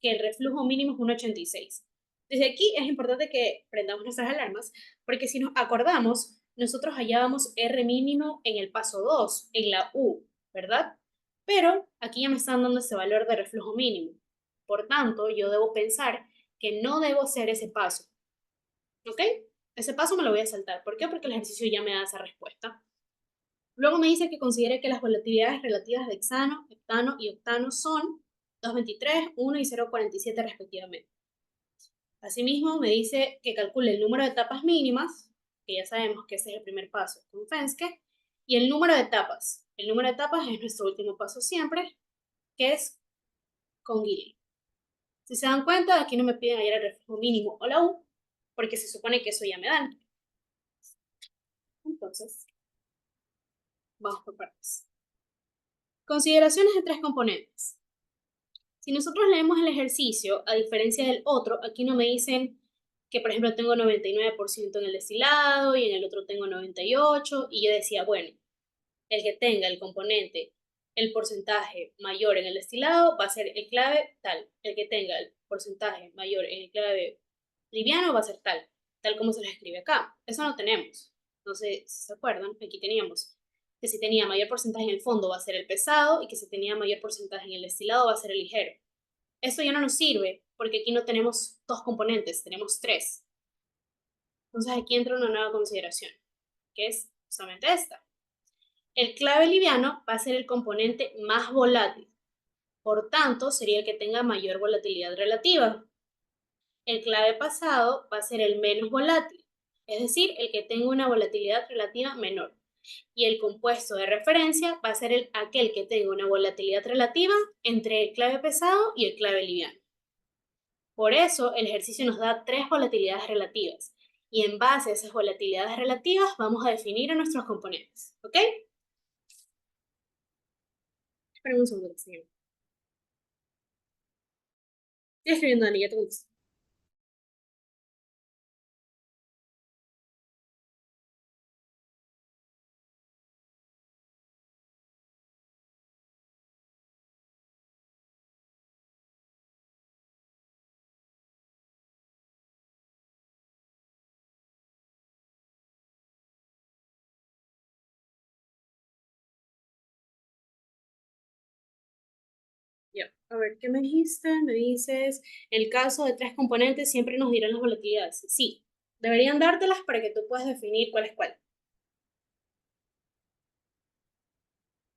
que el reflujo mínimo es 1,86. Desde aquí es importante que prendamos nuestras alarmas, porque si nos acordamos, nosotros hallábamos R mínimo en el paso 2, en la U, ¿verdad? Pero aquí ya me están dando ese valor de reflujo mínimo. Por tanto, yo debo pensar que no debo hacer ese paso. ¿Ok? Ese paso me lo voy a saltar. ¿Por qué? Porque el ejercicio ya me da esa respuesta. Luego me dice que considere que las volatilidades relativas de hexano, heptano y octano son 2,23, 1 y 0,47 respectivamente. Asimismo, me dice que calcule el número de etapas mínimas, que ya sabemos que ese es el primer paso con Fenske, y el número de etapas. El número de etapas es nuestro último paso siempre, que es con Gilliland. Si se dan cuenta, aquí no me piden hallar el reflujo mínimo o la U, porque se supone que eso ya me dan. Entonces, vamos por partes. Consideraciones de 3 componentes. Si nosotros leemos el ejercicio, a diferencia del otro, aquí no me dicen que, por ejemplo, tengo 99% en el destilado y en el otro tengo 98%, y yo decía, bueno, el que tenga el componente, el porcentaje mayor en el destilado va a ser el clave tal, el que tenga el porcentaje mayor en el clave liviano va a ser tal como se lo escribe acá. Eso no tenemos. No sé si se acuerdan, aquí teníamos que si tenía mayor porcentaje en el fondo va a ser el pesado y que si tenía mayor porcentaje en el destilado va a ser el ligero. Esto ya no nos sirve porque aquí no tenemos 2 componentes, tenemos 3. Entonces aquí entra una nueva consideración, que es justamente esta. El clave liviano va a ser el componente más volátil, por tanto sería el que tenga mayor volatilidad relativa. El clave pasado va a ser el menos volátil, es decir, el que tenga una volatilidad relativa menor. Y el compuesto de referencia va a ser aquel que tenga una volatilidad relativa entre el clave pesado y el clave liviano. Por eso, el ejercicio nos da 3 volatilidades relativas. Y en base a esas volatilidades relativas vamos a definir a nuestros componentes. ¿Ok? Esperen un segundo, señor. Estoy escribiendo, Dani, ya te contesto. Ya. A ver, ¿qué me dijiste? Me dices, el caso de 3 componentes siempre nos dirán las volatilidades. Sí, deberían dártelas para que tú puedas definir cuál es cuál.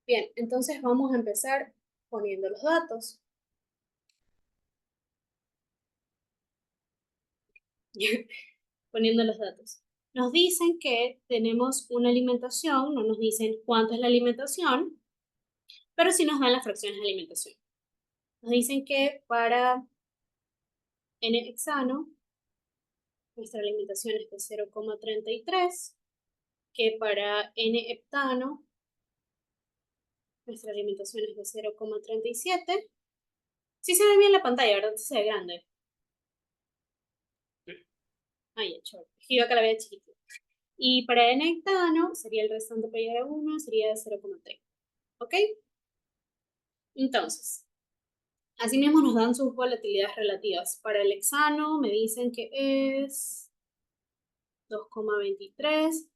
Bien, entonces vamos a empezar poniendo los datos. Poniendo los datos. Nos dicen que tenemos una alimentación, no nos dicen cuánto es la alimentación, pero sí nos dan las fracciones de alimentación. Nos dicen que para N-hexano, nuestra alimentación es de 0,33, que para N-heptano, nuestra alimentación es de 0,37. Sí se ve bien la pantalla, ¿verdad? Sí se ve grande. Sí. Ay, ya, chévere. Yo acá la veía chiquita. Y para N-hectano, sería el restante para llegar a 1, sería de 0,3. ¿Ok? Entonces, asimismo nos dan sus volatilidades relativas. Para el hexano me dicen que es 2,23.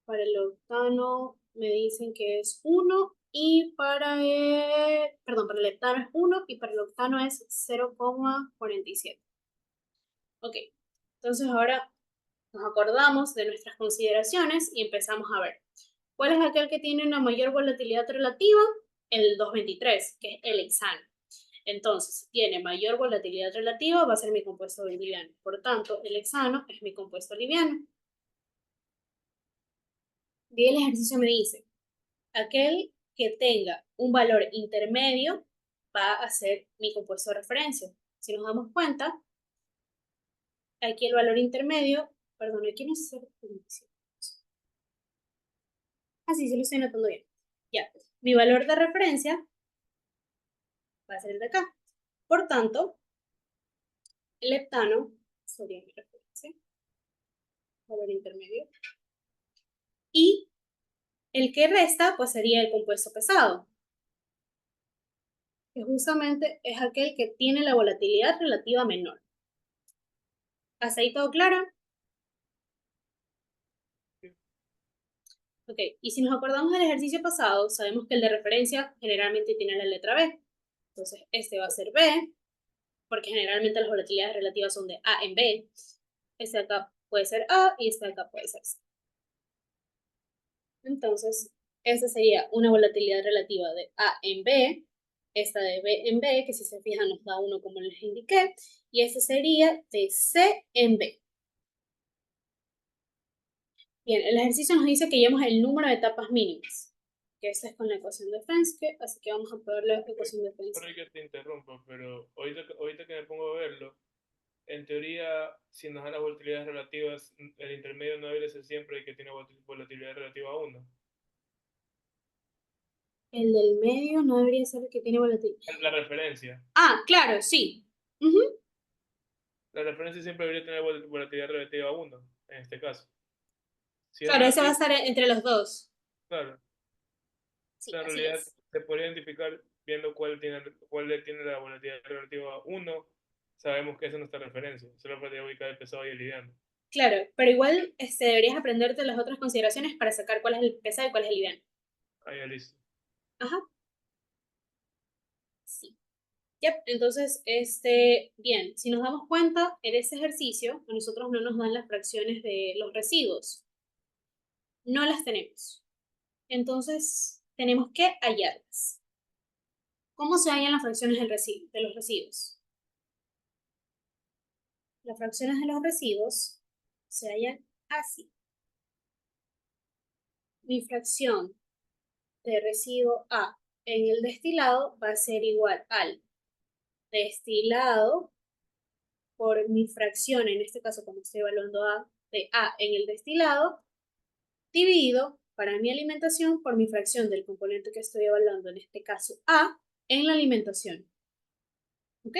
Para el octano me dicen que es 1. Y para el heptano es 1 y para el octano es 0,47. Ok, entonces ahora nos acordamos de nuestras consideraciones y empezamos a ver. ¿Cuál es aquel que tiene una mayor volatilidad relativa? El 2,23, que es el hexano. Entonces, si tiene mayor volatilidad relativa, va a ser mi compuesto liviano. Por tanto, el hexano es mi compuesto liviano. Y el ejercicio me dice, aquel que tenga un valor intermedio va a ser mi compuesto de referencia. Si nos damos cuenta, aquí el valor intermedio, perdón, aquí no sé. Así se lo estoy notando bien. Ya, mi valor de referencia va a ser el de acá. Por tanto, el heptano sería mi referencia, valor intermedio. Y el que resta, pues sería el compuesto pesado, que justamente es aquel que tiene la volatilidad relativa menor. ¿Hasta ahí todo claro? Ok, y si nos acordamos del ejercicio pasado, sabemos que el de referencia generalmente tiene la letra B. Entonces, este va a ser B, porque generalmente las volatilidades relativas son de A en B. Este de acá puede ser A y este de acá puede ser C. Entonces, esta sería una volatilidad relativa de A en B, esta de B en B, que si se fijan nos da 1 como les indiqué, y esta sería de C en B. Bien, el ejercicio nos dice que llevamos el número de etapas mínimas, que esta es con la ecuación de Fenske, así que vamos a poner la ecuación de Fenske. Sorry que te interrumpa, pero ahorita que me pongo a verlo, en teoría, si nos dan las volatilidades relativas, el intermedio no debería ser siempre el que tiene volatilidad relativa a 1. El del medio no debería ser el que tiene volatilidad. La referencia. Ah, claro, sí. La referencia siempre debería tener volatilidad relativa a 1, en este caso. Si es Claro, ese va a relativo, estar entre los dos. claro. Sí, En así realidad es. se podría identificar viendo cuál le tiene la volatilidad relativa a 1. Sabemos que esa es nuestra referencia. Solo para ubicar el pesado y el liviano. Claro, pero igual deberías aprenderte las otras consideraciones para sacar cuál es el pesado y cuál es el liviano. Ahí ya listo. Ajá. Sí. Yep. Entonces, bien, si nos damos cuenta, en ese ejercicio, a nosotros no nos dan las fracciones de los residuos. No las tenemos. Entonces, tenemos que hallarlas. ¿Cómo se hallan las fracciones de los residuos? Las fracciones de los residuos se hallan así. Mi fracción de residuo A en el destilado va a ser igual al destilado por mi fracción, en este caso como estoy evaluando de A en el destilado, dividido para mi alimentación por mi fracción del componente que estoy evaluando, en este caso A, en la alimentación. ¿Ok?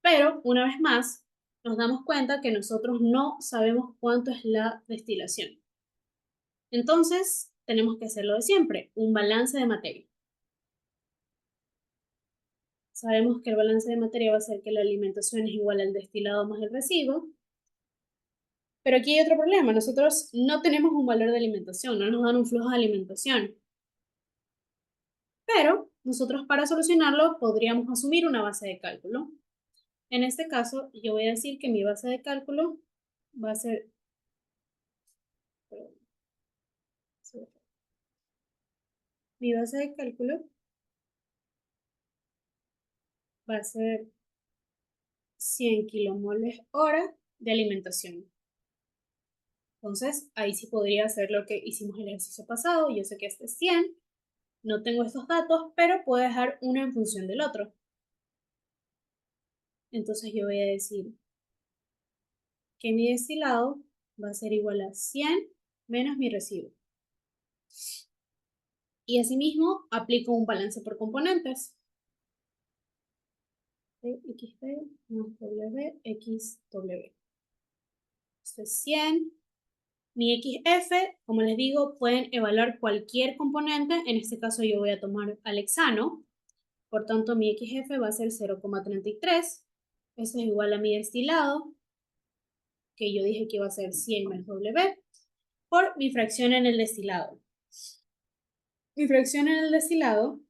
Pero, una vez más, nos damos cuenta que nosotros no sabemos cuánto es la destilación. Entonces, tenemos que hacer lo de siempre, un balance de materia. Sabemos que el balance de materia va a ser que la alimentación es igual al destilado más el residuo. Pero aquí hay otro problema. Nosotros no tenemos un valor de alimentación, no nos dan un flujo de alimentación. Pero nosotros para solucionarlo podríamos asumir una base de cálculo. En este caso, yo voy a decir que mi base de cálculo va a ser... Mi base de cálculo va a ser 100 kilomoles hora de alimentación. Entonces, ahí sí podría hacer lo que hicimos en el ejercicio pasado. Yo sé que este es 100, no tengo estos datos, pero puedo dejar uno en función del otro. Entonces yo voy a decir que mi destilado va a ser igual a 100 menos mi residuo. Y asimismo aplico un balance por componentes. XP más WXW. Esto es 100. Mi XF, como les digo, pueden evaluar cualquier componente. En este caso yo voy a tomar al hexano. Por tanto, mi XF va a ser 0,33. Eso es igual a mi destilado, que yo dije que iba a ser 100 menos W, por mi fracción en el destilado. Mi fracción en el destilado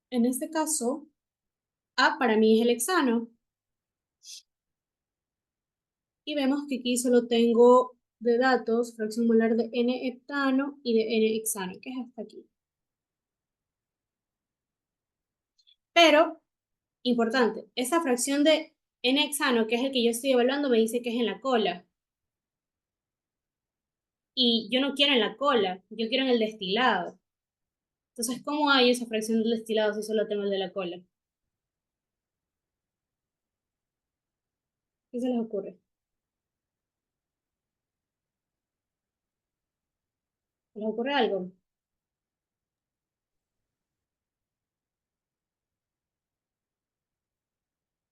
en este caso, A para mí es el hexano. Y vemos que aquí solo tengo de datos, fracción molar de N-heptano y de N-hexano, que es hasta aquí. Pero, importante, esa fracción de N-hexano, que es el que yo estoy evaluando, me dice que es en la cola. Y yo no quiero en la cola, yo quiero en el destilado. Entonces, ¿cómo hay esa fracción del destilado si solo tengo el de la cola? ¿Qué se les ocurre? ¿Se les ocurre algo?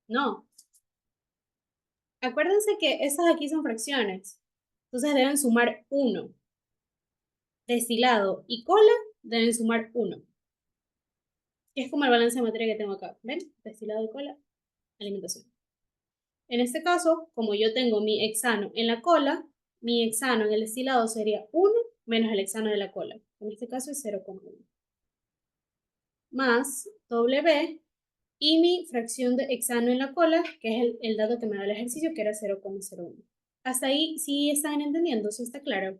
No. Acuérdense que esas aquí son fracciones. Entonces deben sumar 1. Destilado y cola deben sumar 1. Es como el balance de materia que tengo acá. ¿Ven? Destilado y cola, alimentación. En este caso, como yo tengo mi hexano en la cola, mi hexano en el destilado sería 1 menos el hexano de la cola. En este caso es 0,1. Más W y mi fracción de hexano en la cola, que es el dato que me da el ejercicio, que era 0,01. Hasta ahí sí están entendiendo, ¿sí está claro?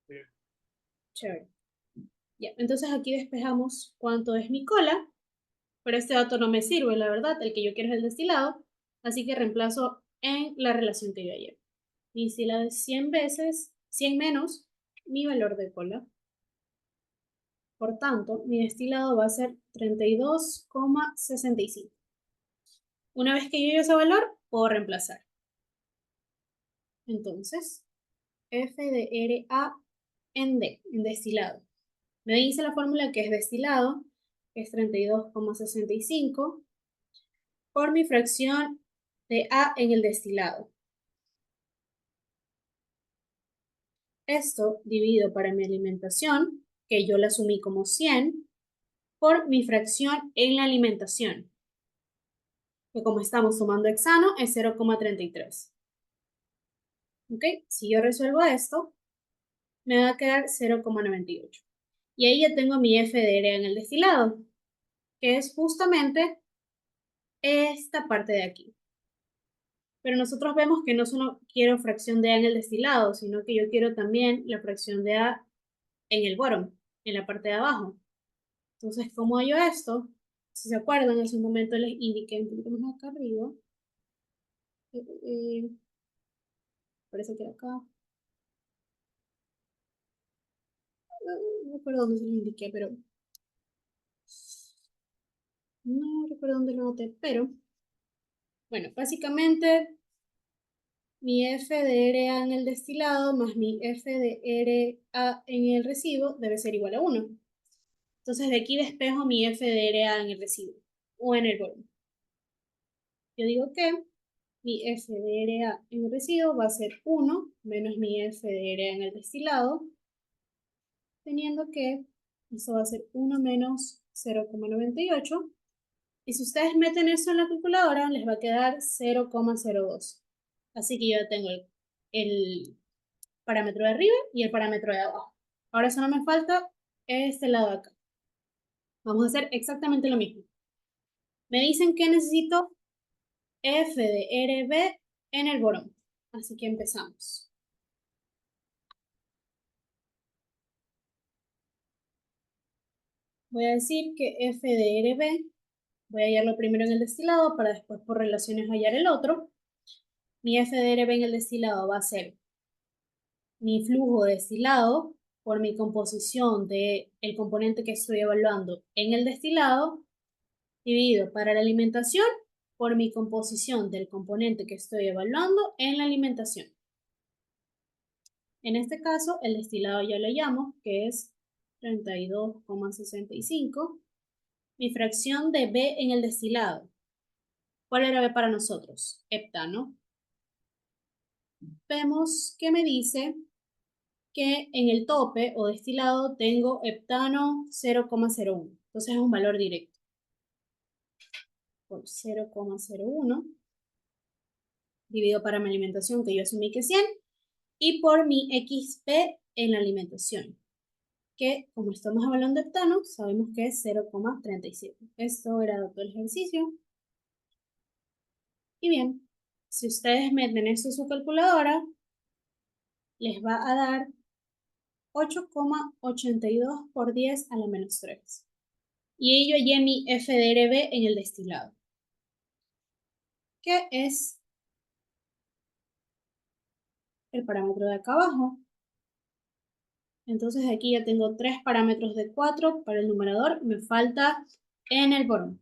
Sí. Chévere. Ya, entonces aquí despejamos cuánto es mi cola, pero este dato no me sirve, la verdad, el que yo quiero es el destilado, así que reemplazo en la relación que yo ayer. Mi destilado es 100 veces, 100 menos mi valor de cola. Por tanto, mi destilado va a ser 32,65. Una vez que yo llegue a ese valor, puedo reemplazar. Entonces, F de RA en D, en destilado. Me dice la fórmula que es destilado, que es 32,65 por mi fracción de A en el destilado. Esto dividido para mi alimentación, que yo la asumí como 100, por mi fracción en la alimentación, que como estamos sumando hexano es 0,33. ¿Ok? Si yo resuelvo esto, me va a quedar 0,98. Y ahí ya tengo mi F de R en el destilado, que es justamente esta parte de aquí. Pero nosotros vemos que no solo quiero fracción de A en el destilado, sino que yo quiero también la fracción de A en el bottom, en la parte de abajo. Entonces, ¿cómo hallo esto? Si se acuerdan, hace un momento les indiqué un poquito más acá arriba. Parece que era acá. No recuerdo dónde se los indiqué, pero... No recuerdo dónde lo noté, pero... Bueno, básicamente mi F de RA en el destilado más mi F de RA en el residuo debe ser igual a 1. Entonces de aquí despejo mi F de RA en el residuo o en el volumen. Yo digo que mi F de RA en el residuo va a ser 1 menos mi F de RA en el destilado, teniendo que eso va a ser 1 menos 0,98. Y si ustedes meten eso en la calculadora, les va a quedar 0,02. Así que yo ya tengo el parámetro de arriba y el parámetro de abajo. Ahora solo me falta este lado de acá. Vamos a hacer exactamente lo mismo. Me dicen que necesito F de RB en el borón. Así que empezamos. Voy a decir que F de RB, voy a hallarlo primero en el destilado para después por relaciones hallar el otro. Mi F de RB en el destilado va a ser mi flujo destilado por mi composición del componente que estoy evaluando en el destilado, dividido para la alimentación por mi composición del componente que estoy evaluando en la alimentación. En este caso, el destilado ya lo llamo, que es 32,65. Mi fracción de B en el destilado. ¿Cuál era B para nosotros? Heptano. Vemos que me dice que en el tope o destilado tengo heptano 0,01. Entonces es un valor directo. Por 0,01 dividido para mi alimentación, que yo asumí que 100, y por mi XP en la alimentación, que como estamos hablando de heptano, sabemos que es 0,37. Esto era todo el ejercicio. Y bien, Si ustedes meten esto en su calculadora, les va a dar 8,82 por 10 a la menos 3. Y ello hallé mi FDRB en el destilado, que es el parámetro de acá abajo. Entonces aquí ya tengo 3 parámetros de 4 para el numerador, me falta en el bottom.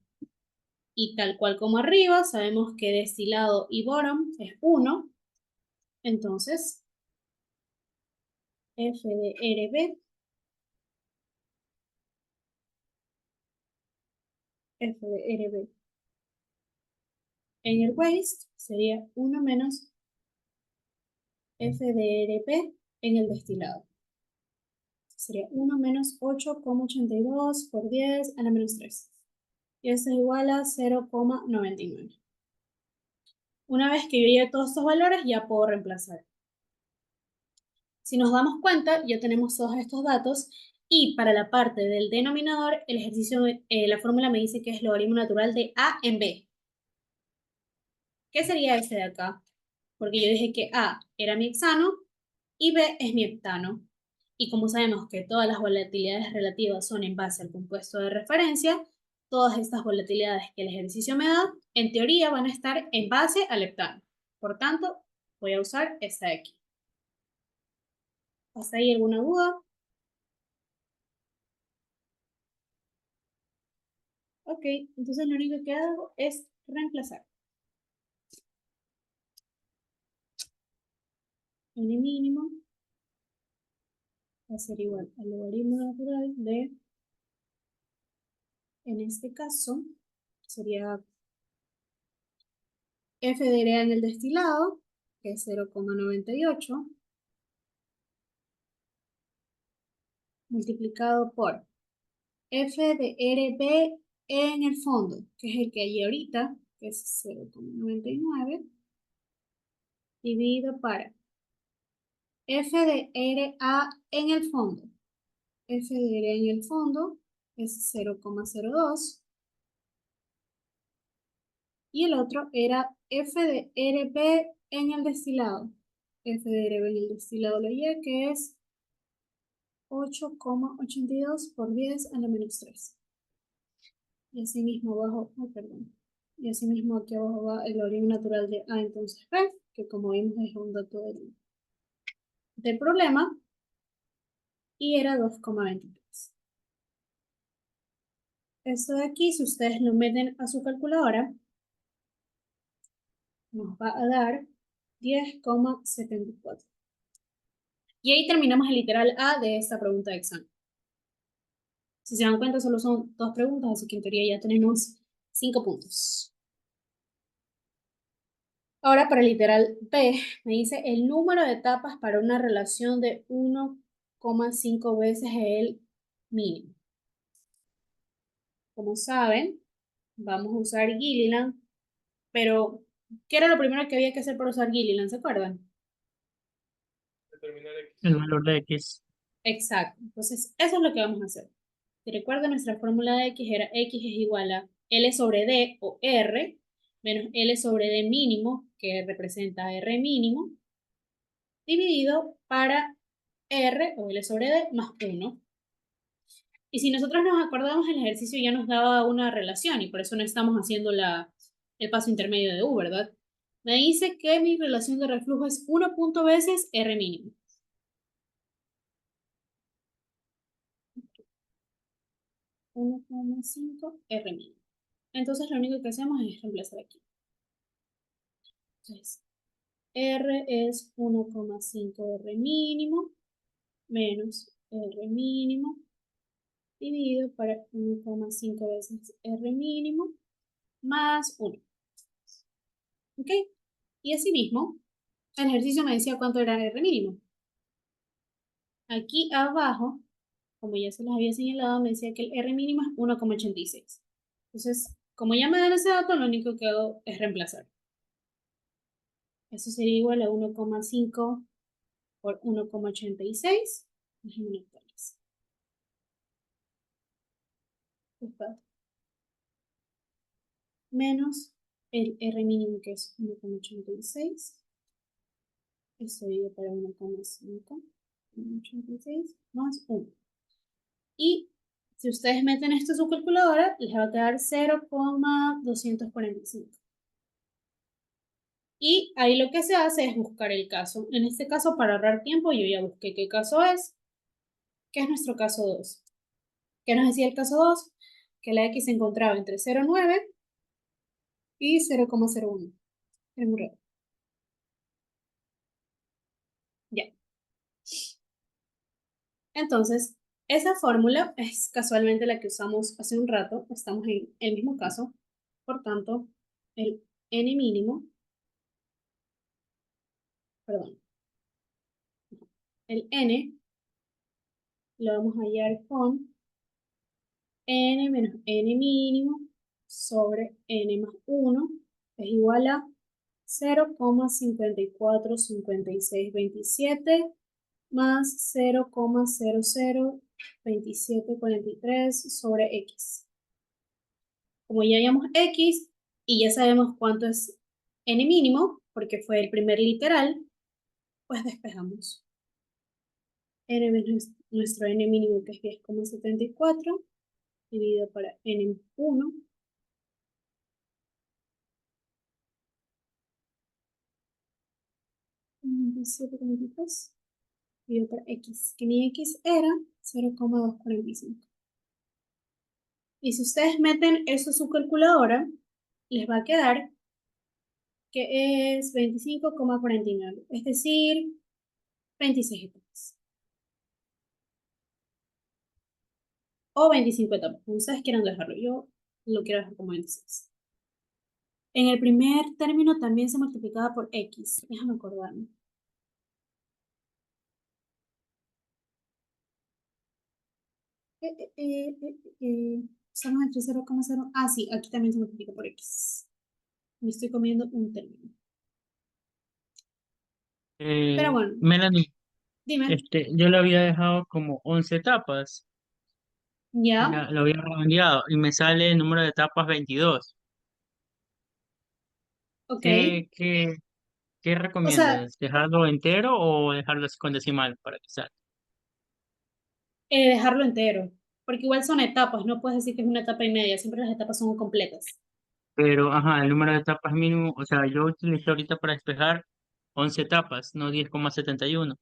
Y tal cual como arriba, sabemos que destilado y bottom es 1. Entonces, FDRB en el waste sería 1 menos FDRP en el destilado. Sería 1 menos 8,82 por 10 a la menos 3. Y eso es igual a 0,99. Una vez que yo lleve todos estos valores, ya puedo reemplazar. Si nos damos cuenta, ya tenemos todos estos datos. Y para la parte del denominador, el ejercicio, la fórmula me dice que es logaritmo natural de A en B. ¿Qué sería este de acá? Porque yo dije que A era mi hexano y B es mi heptano. Y como sabemos que todas las volatilidades relativas son en base al compuesto de referencia, todas estas volatilidades que el ejercicio me da, en teoría van a estar en base al heptano. Por tanto, voy a usar esta de aquí. ¿Hasta ahí alguna duda? Ok, entonces lo único que hago es reemplazar. N mínimo va a ser igual al logaritmo natural de, en este caso, sería F de R en el destilado, que es 0,98, multiplicado por F de RB en el fondo, que es el que hay ahorita, que es 0,99, dividido para F de RA en el fondo. F de R en el fondo es 0,02. Y el otro era F de RB en el destilado. F de RB en el destilado lo Y, que es 8,82 por 10 a la menos 3. Y así mismo abajo, y así mismo aquí abajo va el logaritmo natural de A entonces B, que como vimos es un dato del problema, y era 2,23. Esto de aquí, si ustedes lo meten a su calculadora, nos va a dar 10,74. Y ahí terminamos el literal A de esta pregunta de examen. Si se dan cuenta, solo son 2 preguntas, así que en teoría ya tenemos 5 puntos. Ahora para el literal B, me dice el número de etapas para una relación de 1,5 veces el mínimo. Como saben, vamos a usar Gilliland, pero ¿qué era lo primero que había que hacer para usar Gilliland? ¿Se acuerdan? Determinar X. El valor de X. Exacto. Entonces, eso es lo que vamos a hacer. Si recuerdan, nuestra fórmula de X era X es igual a L sobre D o R menos L sobre D mínimo, que representa R mínimo, dividido para R o L sobre D más 1. Y si nosotros nos acordamos, el ejercicio ya nos daba una relación y por eso no estamos haciendo el paso intermedio de U, ¿verdad? Me dice que mi relación de reflujo es 1 punto veces R mínimo. 1,5 R mínimo. Entonces lo único que hacemos es reemplazar aquí. Entonces, R es 1,5 R mínimo menos R mínimo dividido para 1,5 veces R mínimo más 1. ¿Ok? Y así mismo, el ejercicio me decía cuánto era R mínimo. Aquí abajo, como ya se los había señalado, me decía que el R mínimo es 1,86. Entonces, como ya me dan ese dato, lo único que hago es reemplazar. Eso sería igual a 1,5 por 1,86. Déjenme anotarles. Menos el R mínimo que es 1,86. Eso dividido para 1,5. 1,86 más 1. Y si ustedes meten esto en su calculadora, les va a quedar 0,245. Y ahí lo que se hace es buscar el caso. En este caso, para ahorrar tiempo, yo ya busqué qué caso es, que es nuestro caso 2. ¿Qué nos decía el caso 2? Que la X se encontraba entre 0,9 y 0,01. Es muy raro. Ya. Entonces, esa fórmula es casualmente la que usamos hace un rato. Estamos en el mismo caso. Por tanto, el n mínimo, perdón, el n lo vamos a hallar con n menos n mínimo sobre n más 1 es igual a 0,545627 más 0,002743 sobre x. Como ya llamamos x y ya sabemos cuánto es n mínimo, porque fue el primer literal, pues despejamos. N menos nuestro n mínimo, que es 10,74, dividido para n más 1. Dividido por x, que mi x era 0,245. Y si ustedes meten eso en su calculadora, les va a quedar que es 25,49, es decir, 26 etapas. O 25 etapas, como ustedes quieran dejarlo. Yo lo quiero dejar como 26. En el primer término también se multiplicaba por x. Déjame acordarme. Estamos entre 0,0. Ah, sí, aquí también se multiplica por x. Me estoy comiendo un término. Pero bueno, Melanie, dime. yo lo había dejado como 11 etapas, ¿Ya? lo había redondeado y me sale el número de etapas 22. Ok. ¿Qué O sea, recomiendas? ¿Dejarlo entero o dejarlo así con decimal para que salga? dejarlo entero. Porque igual son etapas, no puedes decir que es una etapa y media, siempre las etapas son completas. Pero, ajá, el número de etapas mínimo, o sea, yo utilicé ahorita para despejar 11 etapas, no 10,71.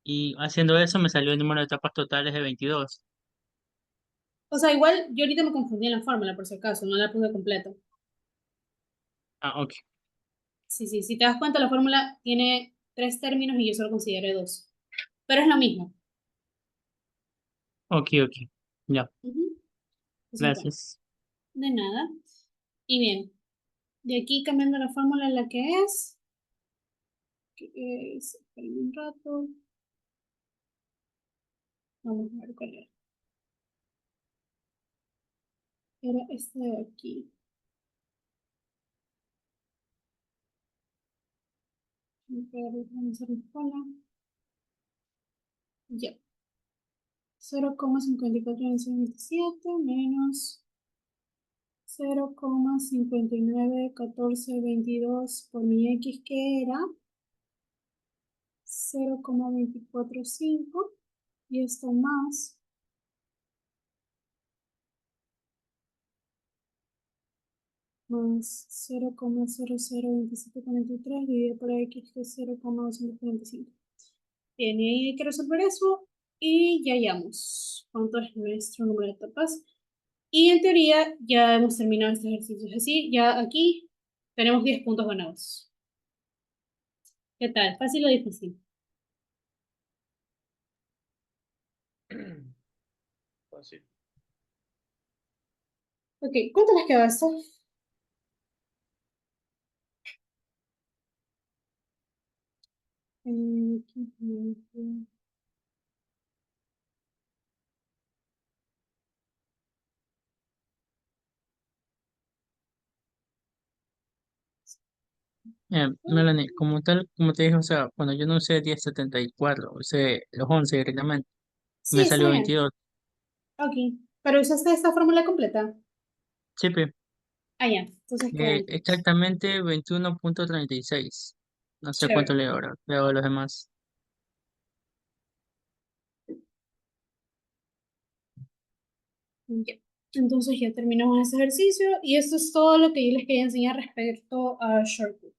Y haciendo eso me salió el número de etapas totales de 22. O sea, igual yo ahorita me confundí en la fórmula, por si acaso, no la puse completa. Ah, ok, Sí, sí, si te das cuenta, la fórmula tiene 3 términos y yo solo consideré 2. Pero es lo mismo. ok, ok. Ya, Ujú. Entonces, bueno, gracias. de nada. Y bien, de aquí cambiando la fórmula en la que es, esperen un rato, vamos a ver cuál era. Era esta de aquí. Vamos a hacer una cola. Ya. 0,5427 menos 0,591422 por mi x, que era 0,245, y esto más 0,002743 dividido por x, que es 0,245. Bien, y ahí hay que resolver eso y ya hallamos cuánto es nuestro número de etapas. Y en teoría ya hemos terminado este ejercicio. Es así, ya aquí tenemos 10 puntos ganados. ¿Qué tal? ¿Fácil o difícil? Fácil. Ok, ¿cuánto les queda esto? Eh, Melanie, como tal, como te dije, o sea, cuando yo no usé 1074, usé los 11 directamente, Sí, me está salió bien. 22. Ok, pero usaste esta fórmula completa. Sí, pe. Ah, ya. Entonces quedan 3. Exactamente 21.36. No sé cuánto Chévere. le ahora, le hago a los demás. Ya. Entonces ya terminamos ese ejercicio y esto es todo lo que yo les quería enseñar respecto a shortcut.